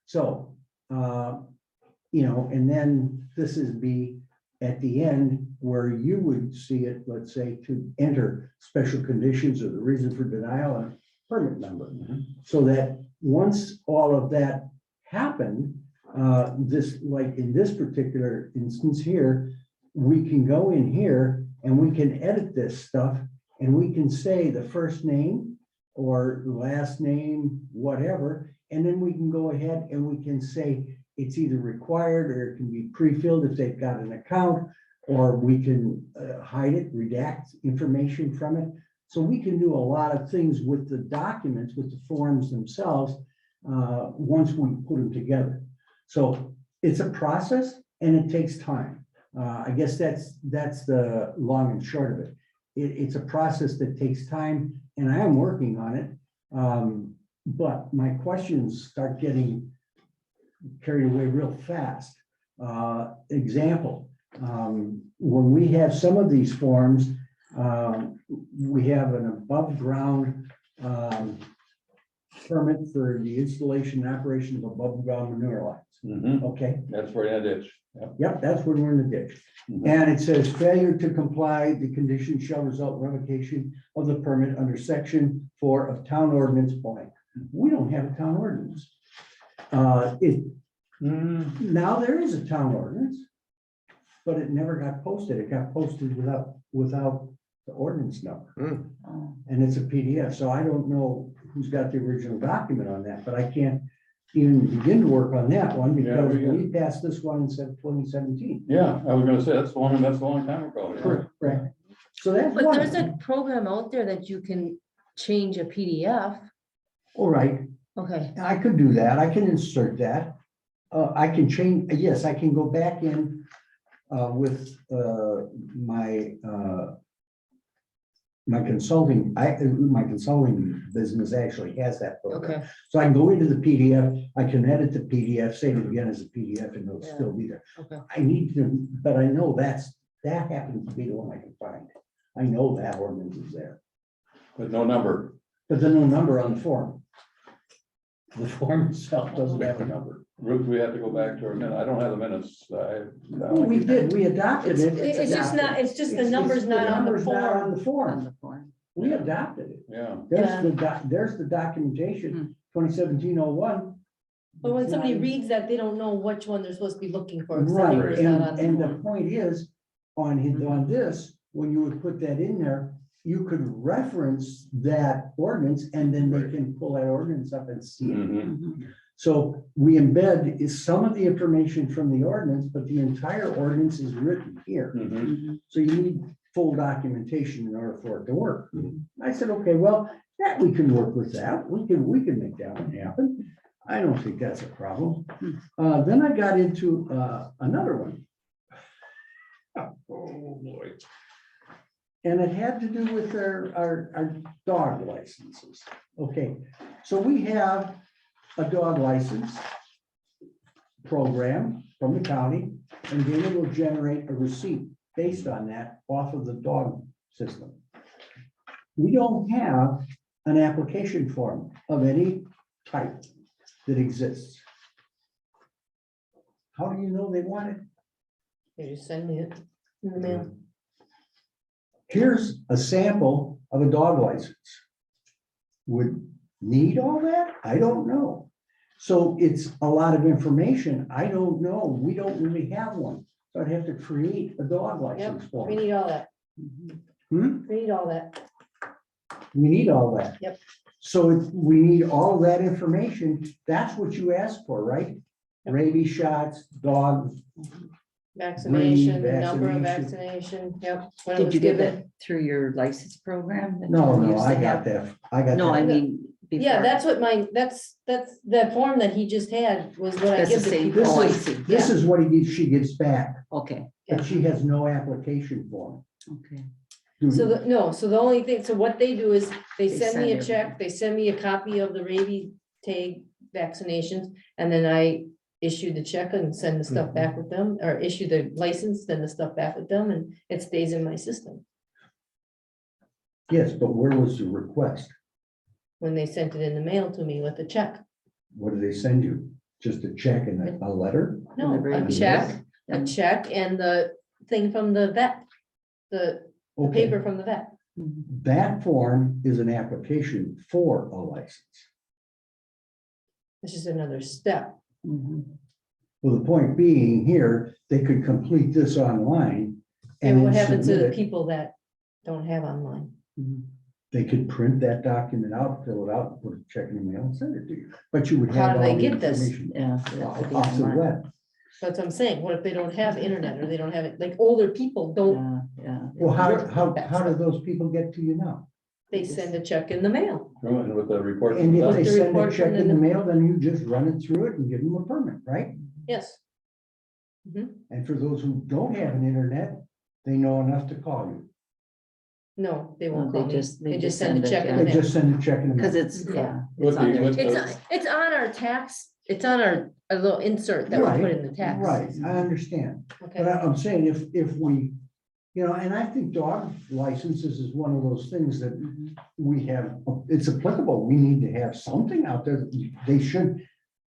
So, you know, and then this is be at the end where you would see it, let's say, to enter special conditions or the reason for denial and permit number. So that once all of that happened, this, like in this particular instance here, we can go in here and we can edit this stuff and we can say the first name or last name, whatever, and then we can go ahead and we can say it's either required or it can be pre-filled if they've got an account, or we can hide it, redact information from it. So we can do a lot of things with the documents, with the forms themselves, once we put them together. So it's a process and it takes time. I guess that's the long and short of it. It's a process that takes time and I am working on it. But my questions start getting carried away real fast. Example, when we have some of these forms, we have an above ground permit for the installation and operation of above ground manure lines. Okay, That's for that ditch. yep, that's when we're in the ditch. And it says failure to comply, the condition shall result in revocation of the permit under section 4 of town ordinance blank. We don't have a town ordinance. Now there is a town ordinance, but it never got posted. It got posted without the ordinance number. Oh, And it's a PDF, so I don't know who's got the original document on that, but I can't even begin to work on that one because we got- we passed this one in 2017. Yeah, I was gonna say, that's the one, that's a long time ago. yeah. Correct. So that's But one. there's a program out there that you can change a PDF. All right, Okay, I could do that. I can insert that. I can change, yes, I can go back in with my consulting, my consulting business actually has that program. okay. So I can go into the PDF, I can edit the PDF, save it again as a PDF and it'll still be there. Okay. I need to, but I know that happens to be the one I can find. I know that ordinance is there, But no number. but there's no number on the form. The form itself doesn't have a number. Ruth, we have to go back to our minute. I don't have the minutes. We did, we adopted it. It's just not, it's just the number's not on the number's not on form. the on form. the form. We adopted it. Yeah, There's the documentation, 2017-01. But when somebody reads that, they don't know which one they're supposed to be looking for. 'cause the Right, number's not on the and the form. point is, on this, when you would put that in there, you could reference that ordinance and then they can pull that ordinance up and see it. mhm, So we embed is some of the information from the ordinance, but the entire ordinance is written here. mhm. So you need full documentation in order for it to work. I said, okay, well, that we can work with that. We can make that one happen. I don't think that's a problem. Then I got into another one. Oh, boy. And it had to do with our dog licenses. Okay, so we have a dog license program from the county, and Dana will generate a receipt based on that off of the dog system. We don't have an application form of any type that exists. How do you know they want it? You just send me it in the mail. Here's a sample of a dog license. Would need all that? I don't know. So it's a lot of information. I don't know. We don't really have one. So I'd have to create a dog license We form. need all that. Hmm? We need all that. We need all that. Yep. So if we need all of that information. That's what you asked for, right? Yep. Rabies shots, dog. Vaccination, Breed, number of vaccination. vaccination, yep. When it Did was you get given. that through your license program? that No, you no, used I to got have? that. I got No, I that. mean. Yeah, before. that's what that's the form that he just had was what I That's the give the same. people. Oh, I This see. This is what she gives back, Okay, but she has no application form. okay. So the only thing, so what they do is they They send me a send check, they send me a copy of the rabies tag vaccinations, and then I issue the check and send the stuff back with them, or issue the license, send the stuff back with them, and it stays in my system. Yes, but where was the request? When they sent it in the mail to me with a check. What did they send you? Just a check and a letter? No, very a beginning. check and the thing from the vet, the Okay, paper from the vet. that form is an application for a license. It's just another step. Mhm. Well, the point being here, they could complete this online. And then what happens to the submit it. people that don't have online? Mhm. They could print that document out, fill it out, put a check in the mail and send it to you, but you would How have do all they the get this? information Yeah. yeah, I think off the online. web. That's what I'm saying. What if they don't have internet or they don't have it? Like older people don't, Yeah. Well, how That's- do those people get to you now? they send a check in the mail. And with the report. And if from they the- the send a report check from in the the- mail, then you just run it through it and give them a permit, right? Yes. Mhm. And for those who don't have an internet, they know enough to call you. No, they No, won't they call me. just- They they just just send a send it, check in yeah. the They mail. just send a check in the Because mail. it's, yeah. With It's on the- their with the- It's on our tax, it's on our, a little insert that we put Right, in the tax. Right, I understand. Okay. But I'm saying if we, and I think dog licenses is one of those things that Mhm. we have, it's applicable. We need to have something out there. They should,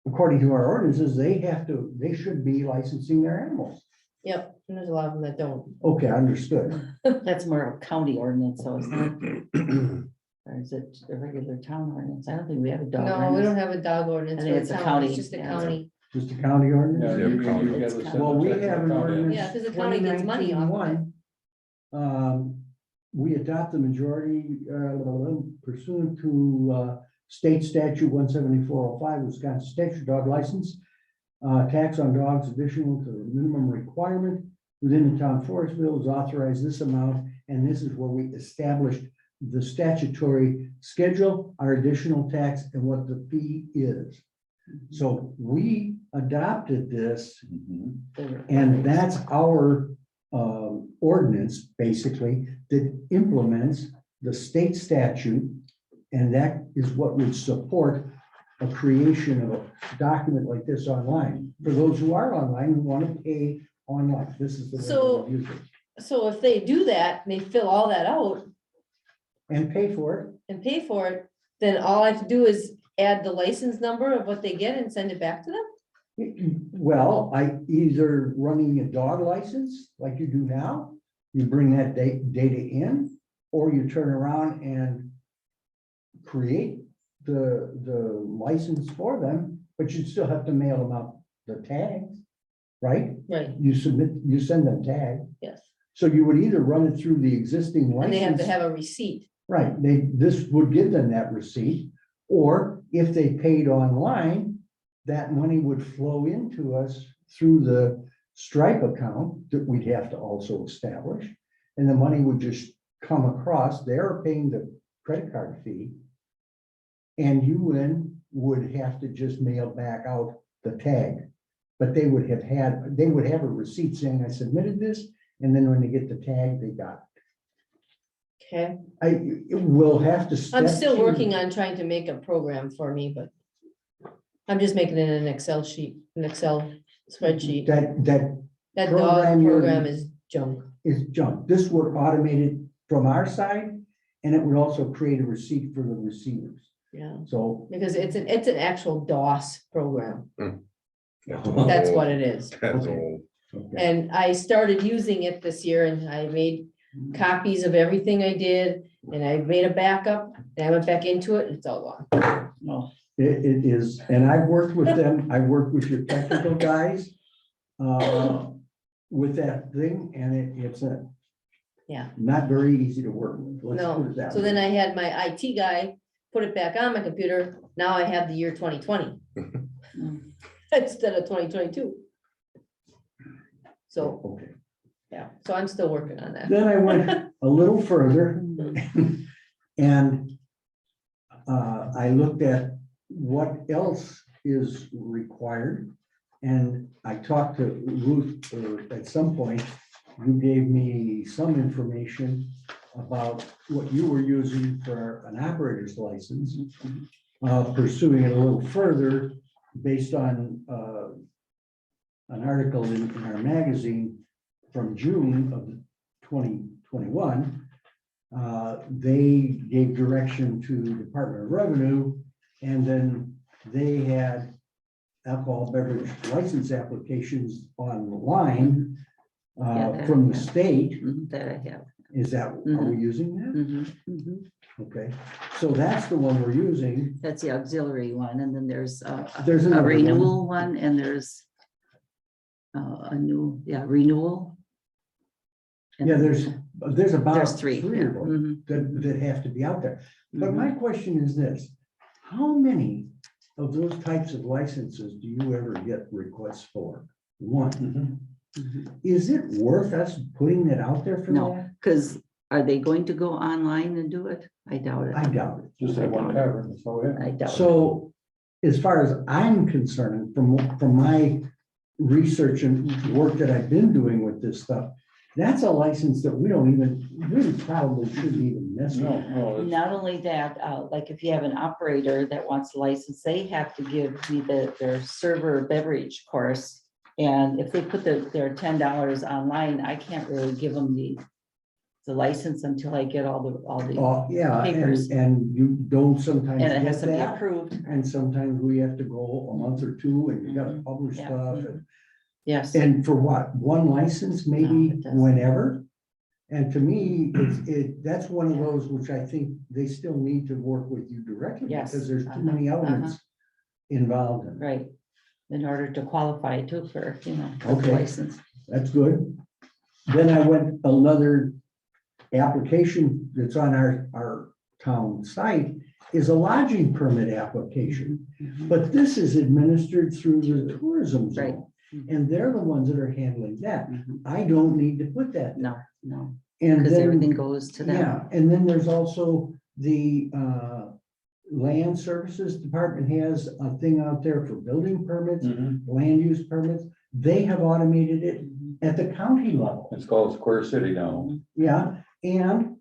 according to our ordinances, they should be licensing their animals. Yep, and there's a lot of them that don't. Okay, understood. That's more of a county ordinance, so it's not, or is it a regular town ordinance? I don't think we have a dog No, we ordinance. don't have a dog ordinance I think for it's the a town, county, it's just a yeah. county. Just a county Yeah, ordinance? you county. gotta send a Well, we check to have the an county. ordinance. Yeah, 'cause the county gets money off of it. 2019-1. We adopt the majority pursuant to state statute 17405, Wisconsin statute dog license. Tax on dogs additional to the minimum requirement within the town of Forestville is authorized this amount, and this is where we established the statutory schedule, our additional tax, and what the fee is. So we adopted this, Mhm. and that's our ordinance, basically, that implements the state statute. And that is what would support a creation of a document like this online. For those who are online, who want to pay online, this is the way So- to use it. So if they do that, and they fill all that out And pay for it. and pay for it, then all I have to do is add the license number of what they get and send it back to them? Well, I either running a dog license like you do now, you bring that data in, or you turn around and create the license for them, but you still have to mail them out the tags, right? Right, You send them tag. yes. So you would either run it through the existing And they have to license, have a receipt. right, this would give them that receipt. Or if they paid online, that money would flow into us through the Stripe account that we'd have to also establish. And the money would just come across, they're paying the credit card fee. And you then would have to just mail back out the tag. But they would have a receipt saying, I submitted this, and then when they get the tag, they got it. Okay, It will have to. I'm still working on trying to make a program for me, but I'm just making it in an Excel sheet, an Excel spreadsheet. That That dog program you're- program is junk. is junk. This would automate it from our side, and it would also create a receipt for the receivers. Yeah, So. because it's an actual DOS program. That's That's what it is. That's Okay. all. Okay. And I started using it this year and I made copies of everything I did. And I made a backup and I went back into it and it's all gone. No, It is, and I've worked with them, I worked with your technical guys with that thing, and it's Yeah, not very easy to work with. Let's put no. it that So then way. I had my IT guy put it back on my computer. Now I have the year 2020 mm, instead of 2022. So, Okay. yeah, so I'm still working on that. Then I went a little further and I looked at what else is required. And I talked to Ruth at some point. You gave me some information about what you were using for an operator's license. Pursuing it a little further based on an article in our magazine from June of 2021. They gave direction to Department of Revenue, and then they had alcohol beverage license applications online Yeah, from the yeah. state. That I have. Is that, are we using that? Mhm, mhm. Okay, so that's the one we're using. That's the auxiliary one, and then there's There's a another one. renewal one, and there's a new, renewal. And Yeah, then there's about there's three. three Yeah. of them Mhm, that have to be out there. But mhm. my question is this, how many of those types of licenses do you ever get requests for? One. Mhm. Mhm. Is it worth us putting that out there for No, that? because are they going to go online and do it? I doubt it. I doubt it. Just that one tavern, that's all we have. I doubt it. So as far as I'm concerned, from my research and work that I've been doing with this stuff, that's a license that we don't even, really probably shouldn't even mess with. No, it's, Not only that, like if you have an operator that wants a license, they have to give me their server beverage course. And if they put their $10 online, I can't really give them the license until I get all the, Oh, yeah, Papers. and you don't sometimes and it has get to be that. approved. And sometimes we have to go a month or two and you gotta Mhm. publish Yeah. stuff. Mhm. Yes. And for what, one license, No, maybe it doesn't. whenever? And to me, that's one of those which I think they still need to work with you directly. Yes. Because there's too many elements involved in it. Right. In order to qualify too for, for the Okay. license. That's good. Then I went another application that's on our town site is a lodging permit application. Mhm. But this is administered through the tourism Right. zone. And they're the ones that are handling that. Mhm. I don't need to put that. No, no, And because everything then, goes to them. yeah, and then there's also the land services department has a thing out there for building permits, Mhm. land use permits. They have automated it Mhm. at the county level. It's called Square City now. Mhm. Yeah, and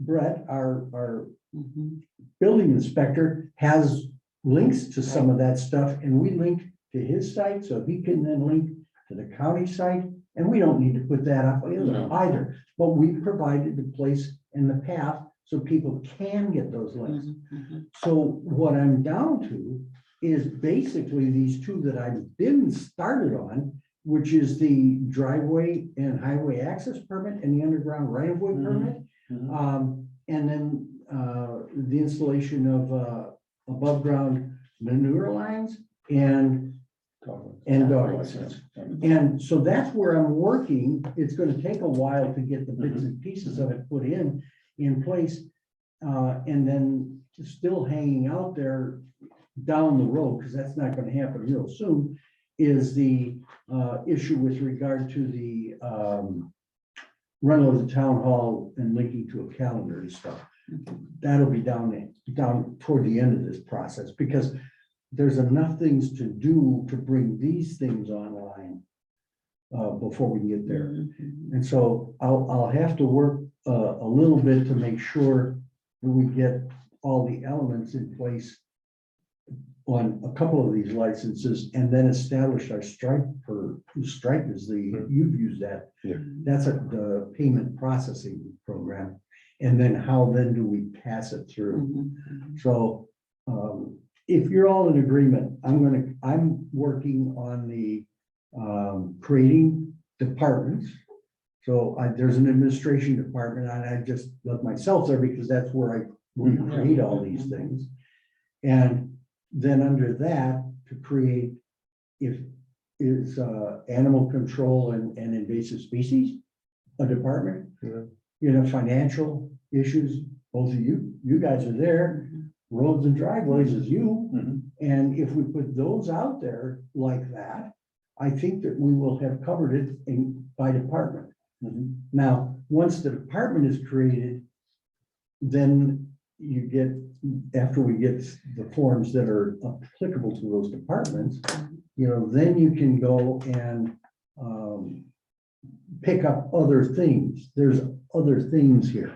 Brett, our Mhm. building inspector, has links to some of that stuff, and we link to his site, so he can then link to the county site, and we don't need to put that up No. either. But we provided the place and the path so people can get those links. Mhm. Mhm. So what I'm down to is basically these two that I've been started on, which is the driveway and highway access permit and the underground right of way Mhm. permit. Mhm. And then the installation of above ground manure lines and dog license. And so that's where I'm working. It's gonna take a while to get the bits and pieces of it put in place. And then still hanging out there down the road, because that's not gonna happen real soon, is the issue with regard to the rental of the town hall and linking to a calendar and stuff. That'll be down toward the end of this process, because there's enough things to do to bring these things online before we can get there. Mhm. And so I'll have to work a little bit to make sure that we get all the elements in place on a couple of these licenses, and then establish our Stripe is you've used that. Yeah. That's the payment processing program. And then how then do we pass it through? Mhm. So if you're all in agreement, I'm working on the creating departments. So there's an administration department, and I just let myself there because that's where we create all these things. And then under that, to create animal control and invasive species, a department. Yeah. Financial issues, both of you guys are there, roads and driveways is you. Mhm. And if we put those out there like that, I think that we will have covered it by department. Mhm. Now, once the department is created, then you get, after we get the forms that are applicable to those departments, then you can go and pick up other things. There's other things here.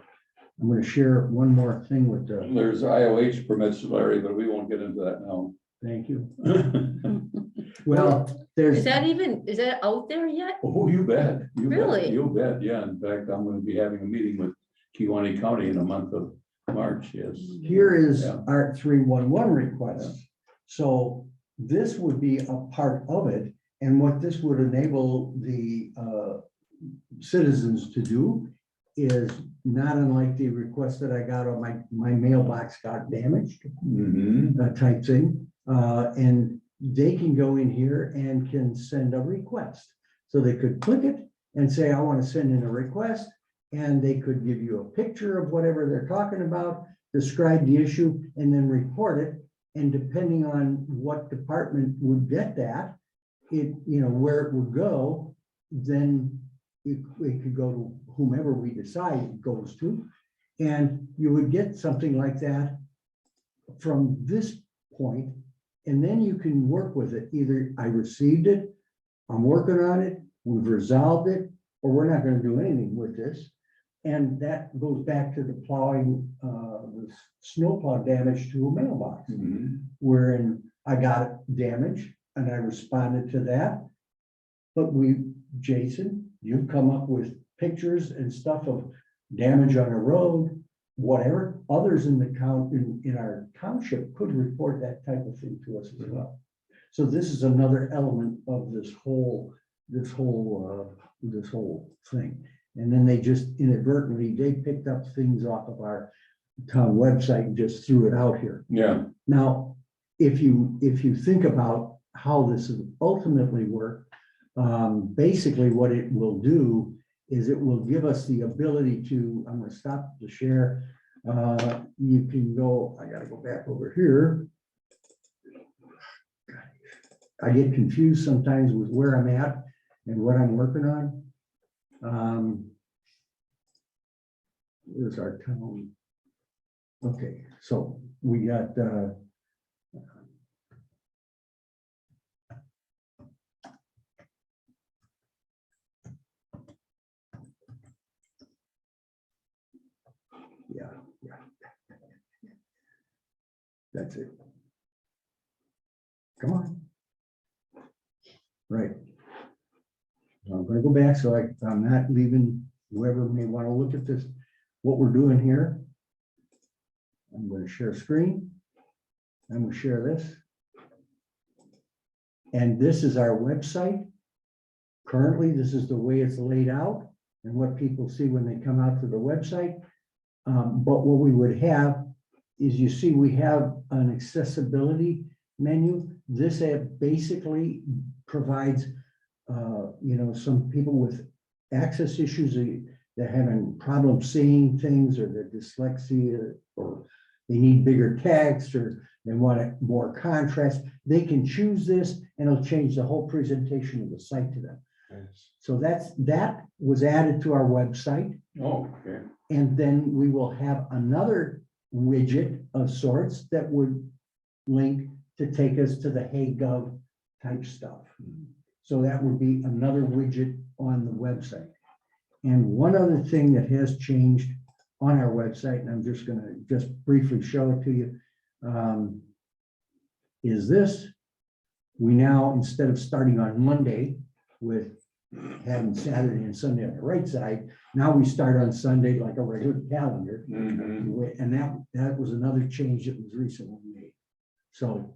I'm gonna share one more thing with There's IOH permits, Larry, but we won't get into that now. thank you. Well, Is there's, that out there yet? Oh, you bet. You bet, Really? You bet, yeah. In fact, I'm gonna be having a meeting with Kiwanee County in the month of March, yes. here is Yeah. our 311 request. So this would be a part of it. And what this would enable the citizens to do is not unlike the request that I got on my mailbox got damaged, Mhm. that type thing. And they can go in here and can send a request. So they could click it and say, I want to send in a request. And they could give you a picture of whatever they're talking about, describe the issue, and then report it. And depending on what department would get that, it, you know, where it would go, then it could go to whomever we decide it goes to. And you would get something like that from this point, and then you can work with it. Either I received it, I'm working on it, we've resolved it, or we're not gonna do anything with this. And that goes back to the plowing, the snowplow damage to a mailbox, Mhm. wherein I got damage and I responded to that. But Jason, you've come up with pictures and stuff of damage on a road, whatever. Others in in our township could report that type of thing to us as well. So this is another element of this whole thing. And then they just inadvertently, they picked up things off of our town website and just threw it out here. Yeah, Now, if you think about how this will ultimately work, basically what it will do is it will give us the ability to, I'm gonna stop the share. You can go, I gotta go back over here. I get confused sometimes with where I'm at and what I'm working on. Where's our town? Okay, so we got, yeah. That's it. Come on. Right. I'm gonna go back, so I'm not leaving whoever may want to look at this, what we're doing here. I'm going to share screen. I'm going to share this. And this is our website. Currently, this is the way it's laid out and what people see when they come out to the website. But what we would have is, you see, we have an accessibility menu. This app basically provides, you know, some people with access issues, they're having problems seeing things, or they're dyslexia, or they need bigger text, or they want it more contrast. They can choose this and it'll change the whole presentation of the site to them. So that was added to our website. oh, okay. And then we will have another widget of sorts that would link to take us to the HeyGov type stuff. So that would be another widget on the website. And one other thing that has changed on our website, and I'm just gonna briefly show it to you, is this. We now, instead of starting on Monday with having Saturday and Sunday on the right side, now we start on Sunday like a regular calendar. Mhm. And that was another change that was recently made. So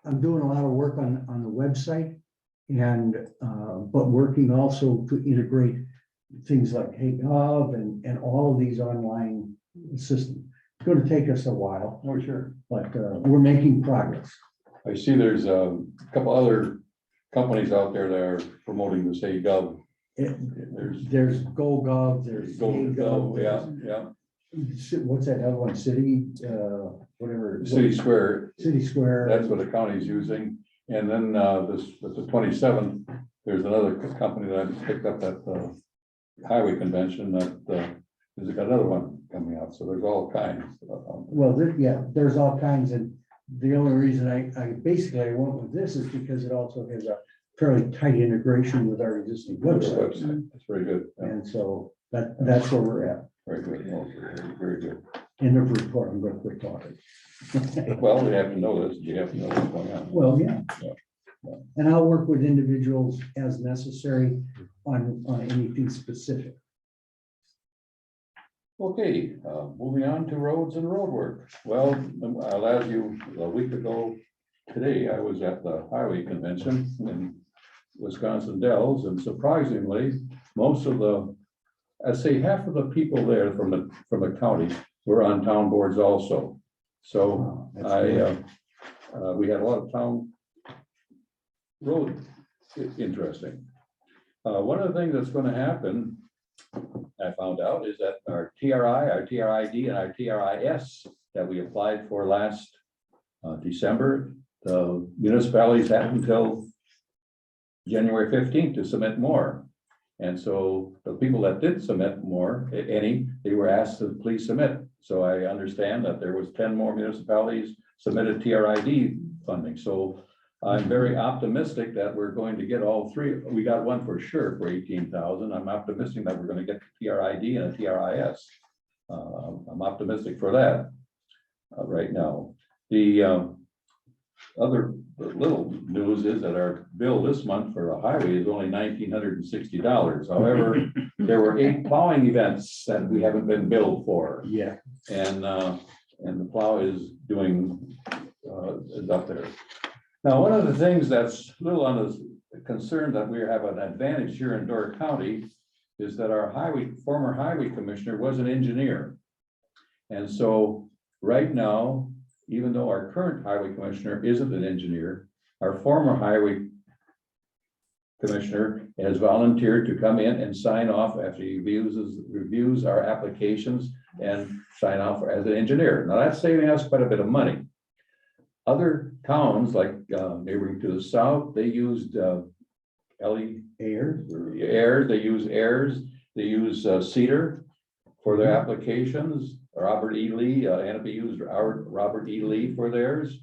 I'm doing a lot of work on the website, and but working also to integrate things like HeyGov and all of these online systems. It's going to take us a while, Oh, sure. but we're making progress. I see there's a couple other companies out there that are promoting this HeyGov. There's GoGov, there's Go, yeah, HeyGov, yeah. what's that other one? City, whatever. City Square, City Square. that's what the county's using. And then this, the 27th, there's another company that I picked up at the highway convention that has got another one coming out. So there's all kinds. Well, there's all kinds, and the only reason I basically went with this is because it also has a fairly tight integration with our existing website. That's very good. Yeah, And so that's where we're at. very good. Oh, very good. End of report. I'm going to quit talking. Well, we have to know this. You have to know what's going on. Well, yeah. And I'll work with individuals as necessary on anything specific. Okay, moving on to roads and road work. Well, as you, a week ago today, I was at the highway convention in Wisconsin Dells, and surprisingly, most of the, I'd say half of the people there from the county were on town boards also. So we had a lot of town road interesting. One of the things that's going to happen, I found out, is that our TRI, our TRID, and our TRIS that we applied for last December, the municipalities have until January 15th to submit more. And so the people that did submit more, they were asked to please submit. So I understand that there was 10 more municipalities submitted TRID funding. So I'm very optimistic that we're going to get all three. We got one for sure for 18,000. I'm optimistic that we're going to get a TRID and a TRIS. I'm optimistic for that right now. The other little news is that our bill this month for a highway is only $1,960. However, there were 8 plowing events that we haven't been billed for, Yeah. and the plow is doing is up there. Now, one of the things that's a little on the concern that we have an advantage here in Door County is that our former highway commissioner was an engineer. And so right now, even though our current highway commissioner isn't an engineer, our former highway commissioner has volunteered to come in and sign off after he reviews our applications and sign off as an engineer. Now that's saving us quite a bit of money. Other towns like neighboring to the south, they used Air. they use Cedar for their applications. Robert E. Lee, Hannibal used Robert E. Lee for theirs.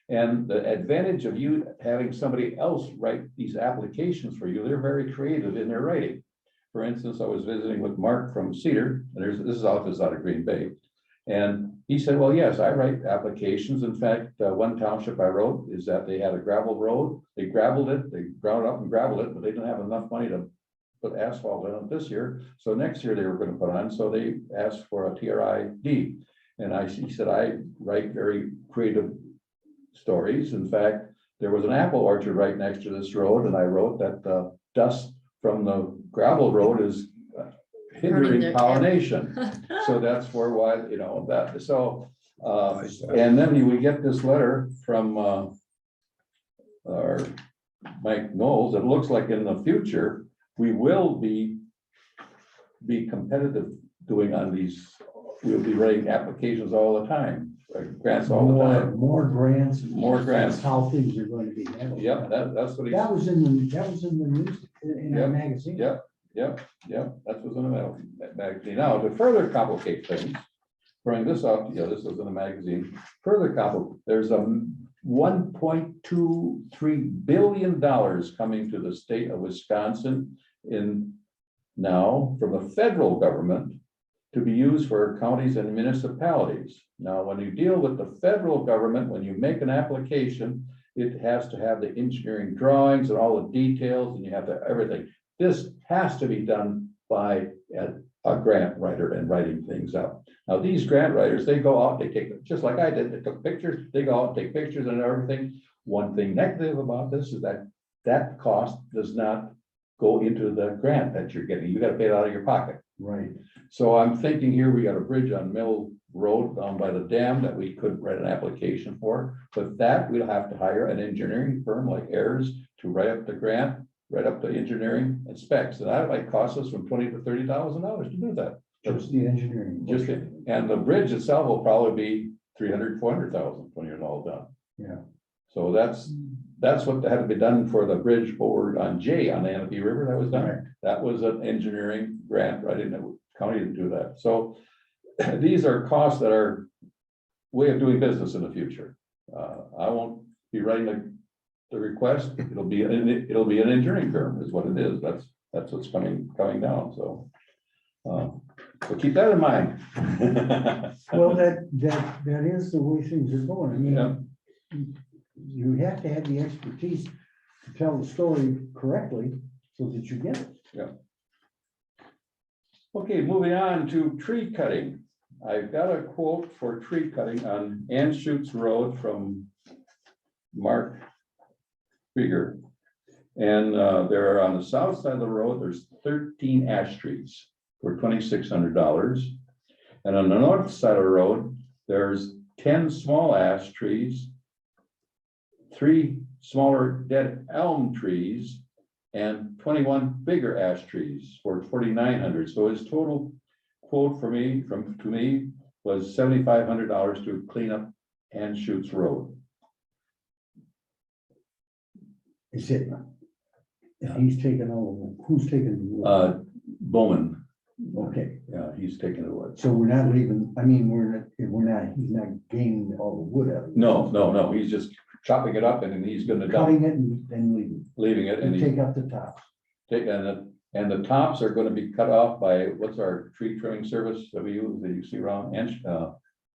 And the advantage of you having somebody else write these applications for you, they're very creative in their writing. For instance, I was visiting with Mark from Cedar, and this is out of Green Bay. And he said, well, yes, I write applications. In fact, one township I wrote is that they had a gravel road. They gravelled it, they ground it up and gravelled it, but they didn't have enough money to put asphalt in it this year. So next year they were going to put on, so they asked for a TRID. And he said, I write very creative stories. In fact, there was an apple orchard right next to this road, and I wrote that the dust from the gravel road is hindering pollination. So that's for why, that, so, and then we get this letter from our Mike Knowles. It looks like in the future, we will be competitive doing on these. We'll be writing applications all the time, grants all the time. More grants. More grants. That's how things are going to be handled. Yep, that's what he. That was in the news, in our magazine. Yep, that was in the magazine. Now, to further complicate things, bring this up, this was in the magazine, further complicate, there's a $1.23 billion coming to the state of Wisconsin now from the federal government to be used for counties and municipalities. Now, when you deal with the federal government, when you make an application, it has to have the engineering drawings and all the details, and you have to everything. This has to be done by a grant writer and writing things up. Now, these grant writers, they go out, they take, just like I did, they took pictures, they go out and take pictures and everything. One thing negative about this is that cost does not go into the grant that you're getting. You got to pay it out of your pocket. Right. So I'm thinking here, we got a bridge on Mill Road down by the dam that we could write an application for, but that we'll have to hire an engineering firm like Ayers to write up the grant, write up the engineering and specs. And that might cost us from $20,000 to $30,000 to do that. Just the engineering. And the bridge itself will probably be $300,000, $400,000 when you're all done. Yeah. So that's what had to be done for the bridge over on J on the Hannibal River that was done. Right. That was an engineering grant. I didn't know, county didn't do that. So these are costs that are way of doing business in the future. I won't be writing the request. It'll be an engineering firm is what it is. That's what's coming down. So keep that in mind. Well, that is the way things are going. I mean, Yeah. you have to have the expertise tell the story correctly so that you get it. Okay, moving on to tree cutting. I've got a quote for tree cutting on Anschutz Road from Mark Krieger. And there on the south side of the road, there's 13 ash trees for $2,600. And on the north side of the road, there's 10 small ash trees, 3 smaller dead elm trees, and 21 bigger ash trees for $4,900. So his total quote to me was $7,500 to clean up Anschutz Road. Is it? If he's taking all, who's taking the wood? Bowman, Okay, yeah, he's taking the wood. so we're not leaving, I mean, he's not gaining all the wood out of it. No, he's just chopping it up and then he's gonna dump, Cutting it and leaving it and leaving, he take up the tops. take, and the tops are gonna be cut off by, what's our tree trimming service that we use, that you see around,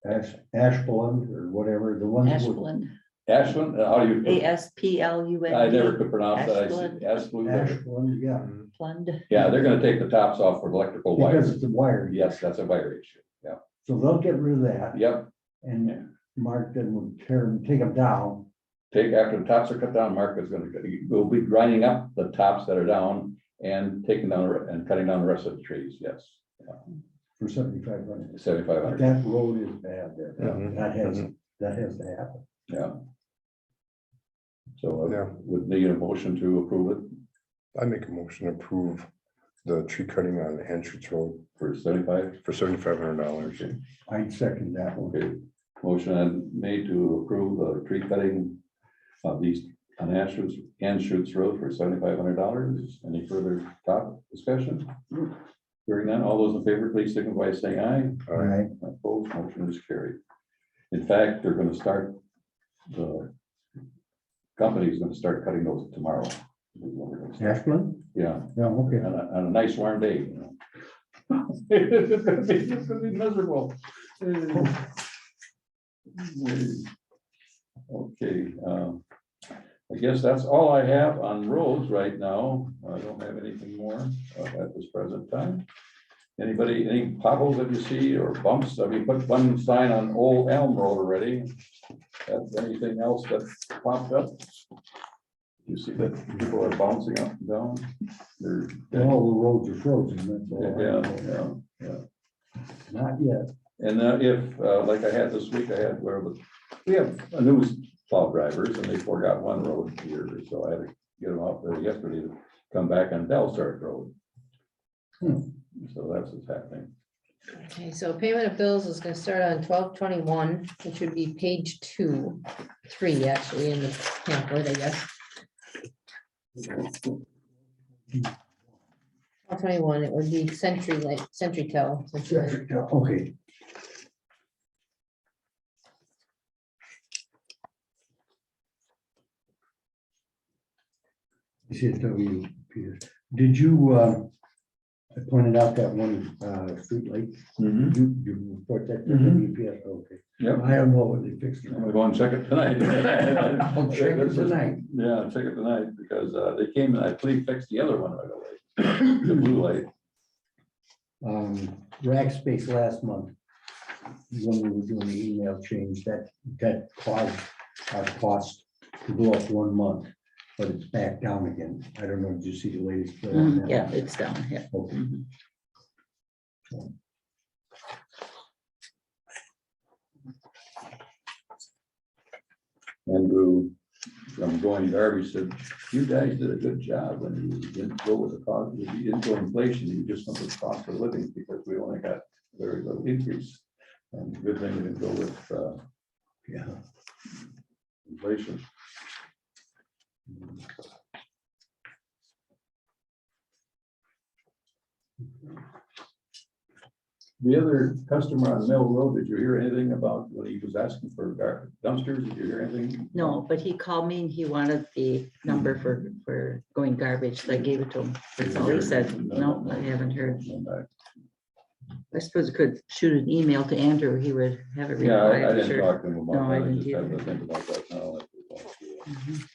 Ashblunt or whatever, the ones. with- Ashland, Ashland, how do you? ASPLUND. I never could pronounce that. Ashland. Ashblunt, yeah, Plund. Yeah, they're gonna take the tops off for electrical because wires. it's a wire. Yes, that's a wire issue. Yeah, So they'll get rid of that yep. and Mark then will tear them, take them down. After the tops are cut down, Mark is gonna, we'll be grinding up the tops that are down and taking down and cutting down the rest of the trees. Yes. For 7,500. 7,500. That road is bad there. Mhm. That has to happen. Yeah. So Yeah. would need a motion to approve it I make a motion to approve the tree cutting on Anschutz Road for 75. for $7,500. I'd second that one. Okay, motion made to approve the tree cutting of these on Anschutz Road for $7,500. Any further discussion? Hearing none, all those in favor, please signify by saying aye. All right. Opposed, motion is carried. In fact, they're gonna start, the company's gonna start cutting those tomorrow. Ashblunt? Yeah, Yeah, okay. on a nice warm day, you know. It's gonna be miserable. Okay, I guess that's all I have on roads right now. I don't have anything more at this present time. Anybody, any potholes that you see or bumps? Have you put one sign on Old Elm Road already? Have anything else that popped up? You see that people are bouncing up and down? They're, All the roads are frozen, that's all. I know. yeah. Not yet. And if, like I had this week, we have a new plow drivers and they forgot one road here, so I had to get them out there yesterday to come back on Delsart Road. So that's what's happening. Okay, so payment of bills is gonna start on 12/21, which would be page 3 actually in the pamphlet, I guess. 12/21, it would be CenturyTel. Okay. CSW, Peter. Did you, I pointed out that one, street light, you report that to WPS, okay. Yep. I don't know what they fixed. I'm gonna go and check it tonight. I'll check it tonight. Yeah, check it tonight because they came and I believe fixed the other one right away. The blue light. Rack space last month. When we were doing the email change, that caused our cost to go up 1 month, but it's back down again. I don't know, did you see the latest? bill on that? Yeah, it's down here. Okay. Andrew from Going Garbage said, you guys did a good job when you didn't go with the cost, you didn't go inflation, you just went with cost of living because we only got very little increase. And good thing we didn't go with Yeah. inflation. The other customer on Mill Road, did you hear anything about when he was asking for dumpsters? Did you hear anything? No, but he called me and he wanted the number for going garbage, so I gave it to him. That's all he said. No, I haven't heard. I suppose I could shoot an email to Andrew, he would have it. Yeah, I replied, didn't sure. talk to him about No, I that. I didn't just had to either. think about that now. Mhm.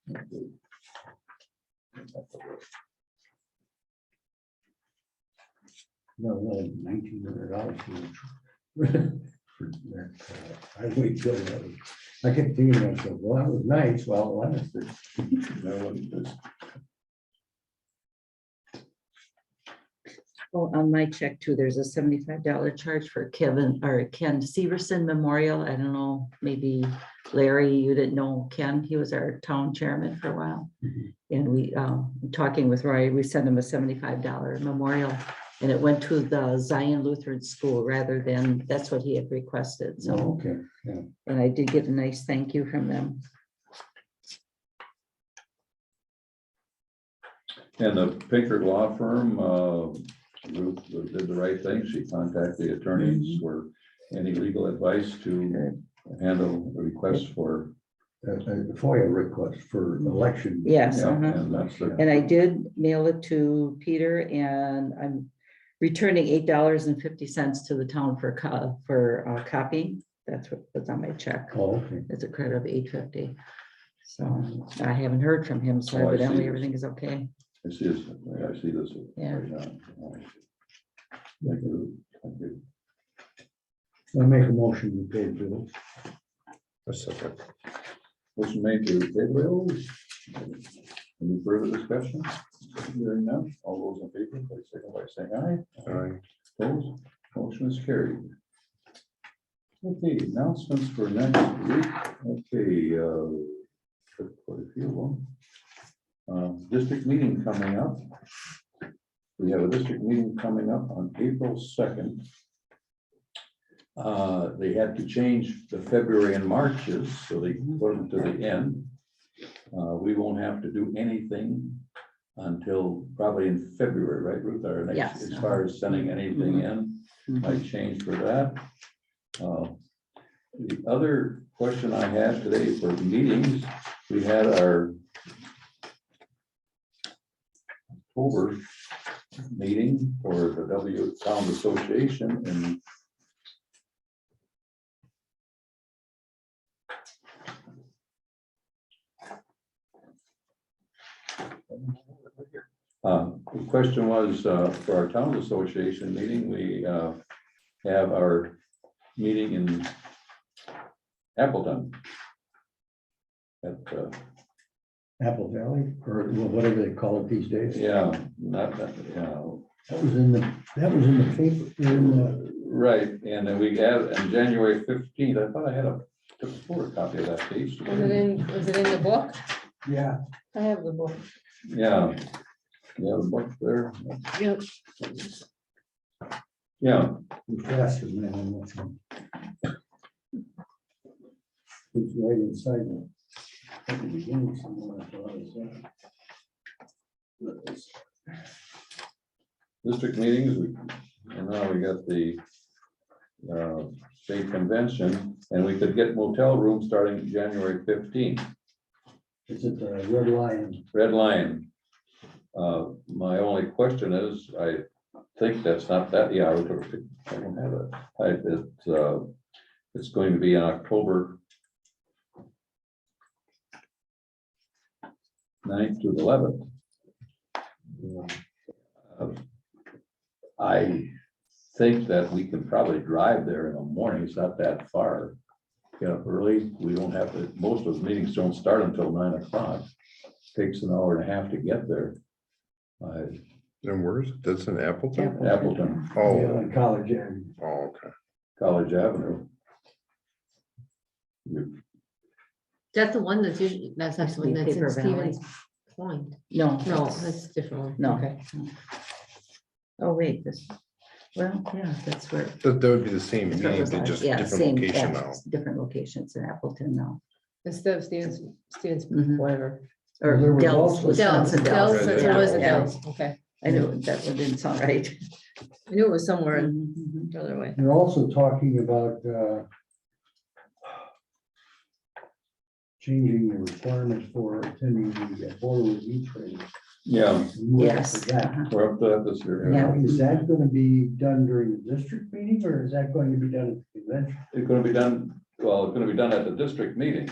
No, $1,900 for that. I wait till that. I kept thinking to myself, well, that was nice. Well, it lasted. No, what is this? Oh, on my check too, there's a $75 charge for Kevin or Ken Severson Memorial. I don't know, maybe Larry, you didn't know Ken. He was our town chairman for a while. Mhm. And we, talking with Roy, we sent him a $75 memorial. And it went to the Zion Lutheran School rather than, that's what he had requested. So, Oh, okay, yeah. and I did get a nice thank you from them. And the Pinkert Law Firm, Ruth did the right thing. She contacted the attorneys for any legal advice to handle the requests for. A FOIA request for election. Yes. Yeah, uh-huh. and that's the, And I did mail it to Peter and I'm returning $8.50 to the town for copy. That's what was on my check. Oh, okay. It's a credit of $8.50. So I haven't heard from him, so Oh, I see. evidently everything is okay. I see this, I see this. Yeah. right now. Thank you. Thank you. I make a motion to pay bills. A second. Motion made to pay bills. Any further discussion? Hearing none, all those in favor, please signal by saying aye. Aye. Opposed, motion is carried. Okay, announcements for next week. Okay, got quite a few of them. District meeting coming up. We have a district meeting coming up on April 2nd. They had to change the February and Marches, so they put them to the end. We won't have to do anything until probably in February, right, Ruth? Our next, Yes. as far as sending anything in, might change for that. The other question I had today for meetings, we had our October meeting for the W Town Association and the question was, for our town association meeting, we have our meeting in Appleton. At, Apple Valley, or whatever they call it these days. yeah, not that, yeah, That was in the paper, right, and then we have, on January 15th, I thought I had took a photocopy of that page. Was it in the book? yeah. I have the book. Yeah, the book there, Yep. yeah, Faster than on that one. It's right inside the. At the beginning somewhere, I thought it was, district meetings, and now we got the state convention, and we could get motel rooms starting January 15th. Is it the Red Lion? Red Lion. My only question is, I think that's not that, yeah, I don't have it. It's going to be in October 9th to the 11th. I think that we can probably drive there in the morning. It's not that far. Get up early. We don't have to, most of the meetings don't start until 9 o'clock. Takes an hour and a half to get there. And where's it? That's in Appleton? Appleton, Yeah, Oh, on College Avenue. oh, okay. College Avenue. That's the one that's usually, that's Used to actually, be that's in Paper Valley. Stevens Point. No. No, that's a different one. No. Okay. Oh, wait, well, yeah, that's where. That would be the same that's where it meeting, was but on. just Yeah, different same, location yeah, now. different locations in Appleton now. Instead of Stevens, Mhm. whatever. Well, there Or was Dells, also Wisconsin Dells, Dells. there Yeah, was a yeah. Dells, okay. I knew that one didn't sound right. I knew it was somewhere Mhm. the other way. They're also talking about changing the requirements for attending the board review training. Yeah, Yes. For that. uh-huh. we're up to that this year. Now, is that going to be done during the district meeting, or is that going to be done at the convention? It's gonna be done, well, it's gonna be done at the district meeting.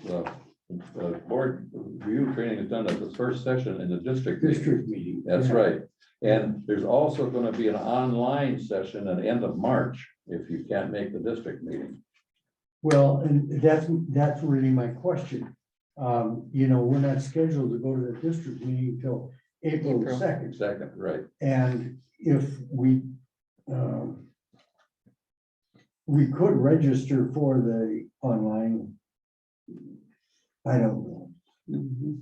Well, Board review training is done at the first session in the district meeting. District meeting. That's yeah. right. And there's also gonna be an online session at the end of March, if you can't make the district meeting. Well, and that's really my question. We're not scheduled to go to the district meeting till April April. 2nd. Second, right, And if we could register for the online. I don't know, Mhm.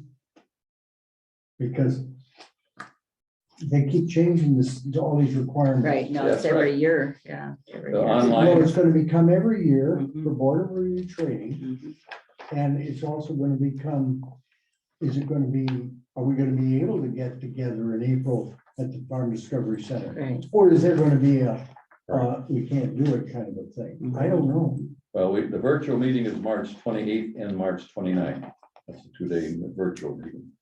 because they keep changing this, all these requirements. Right, no, it's That's right. every year, yeah. every The year. online- Well, it's gonna become every year Mhm. for board of review training, Mhm. and it's also gonna become, are we gonna be able to get together in April at the Farm Discovery Center? Right. Or is there gonna be we can't do it kind of a thing? I don't know. well, the virtual meeting is March 28th and March 29th. That's a 2-day virtual meeting.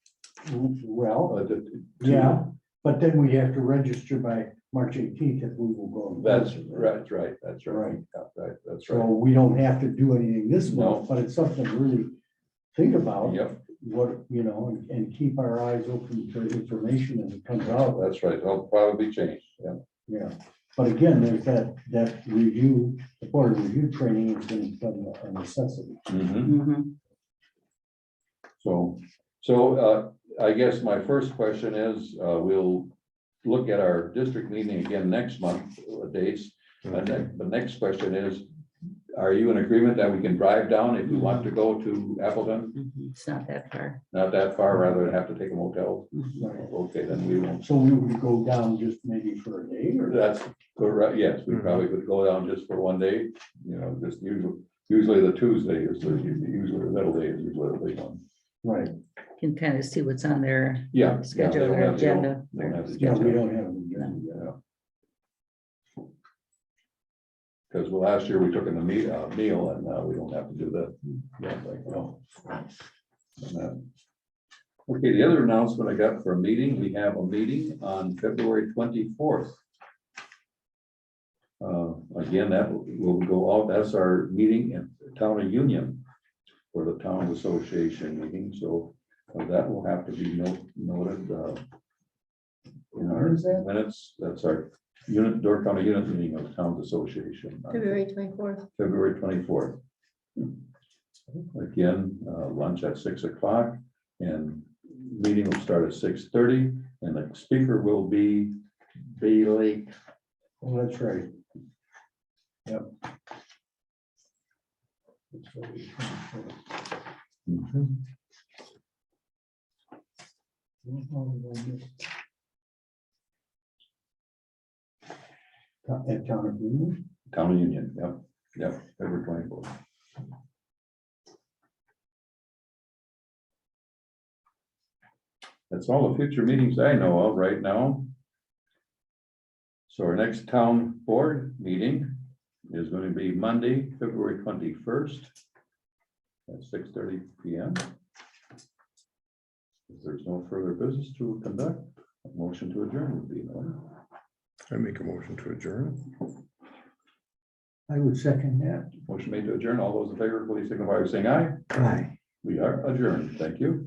Well, Two- yeah, but then we have to register by March 18th if we will go. in That's person. right, that's right, Right. yeah, right, that's So right. we don't have to do anything this No. month, but it's something to really think about. Yep, What, and keep our eyes open to information as it comes out. that's right, that'll probably change, yeah. Yeah, but again, there's that review, the board of review training is going to become a necessity. Mhm. Mhm. So I guess my first question is, we'll look at our district meeting again next month, dates. And then the next question is, are you in agreement that we can drive down if we want to go to Appleton? Mhm. It's not that far. Not that far, rather than have to take a motel? Mhm. Okay, then we won't. So we would go down just maybe for a day or? That's correct, yes, we probably could go down just for one day, just usually the Tuesday is usually the middle day is usually the big one. Right, Can kind of see what's on their Yeah. schedule, their agenda. They don't have the yeah, we schedule. don't have. an agenda yet. Yeah. Because last year we took in a meal and now we don't have to do that. Yeah, like, no. And then- Okay, the other announcement I got for a meeting, we have a meeting on February 24th. Again, that will go out, that's our meeting in the Town of Union for the Town Association meeting, so that will have to be noted in our When is that? minutes. That's our Door County Unit meeting of Towns Association. on February 24th. February 24th. Again, lunch at 6 o'clock and meeting will start at 6:30 and the speaker will be Bailey. Oh, that's right. Yep. That's right. At Town of Union? Town of Union, yep, February 24th. That's all the future meetings I know of right now. So our next town board meeting is going to be Monday, February 21st at 6:30 p.m. If there's no further business to conduct, a motion to adjourn would be in order. I make a motion to adjourn. I would second that. Motion made to adjourn. All those in favor, please signify by saying aye. Aye. We are adjourned. Thank you.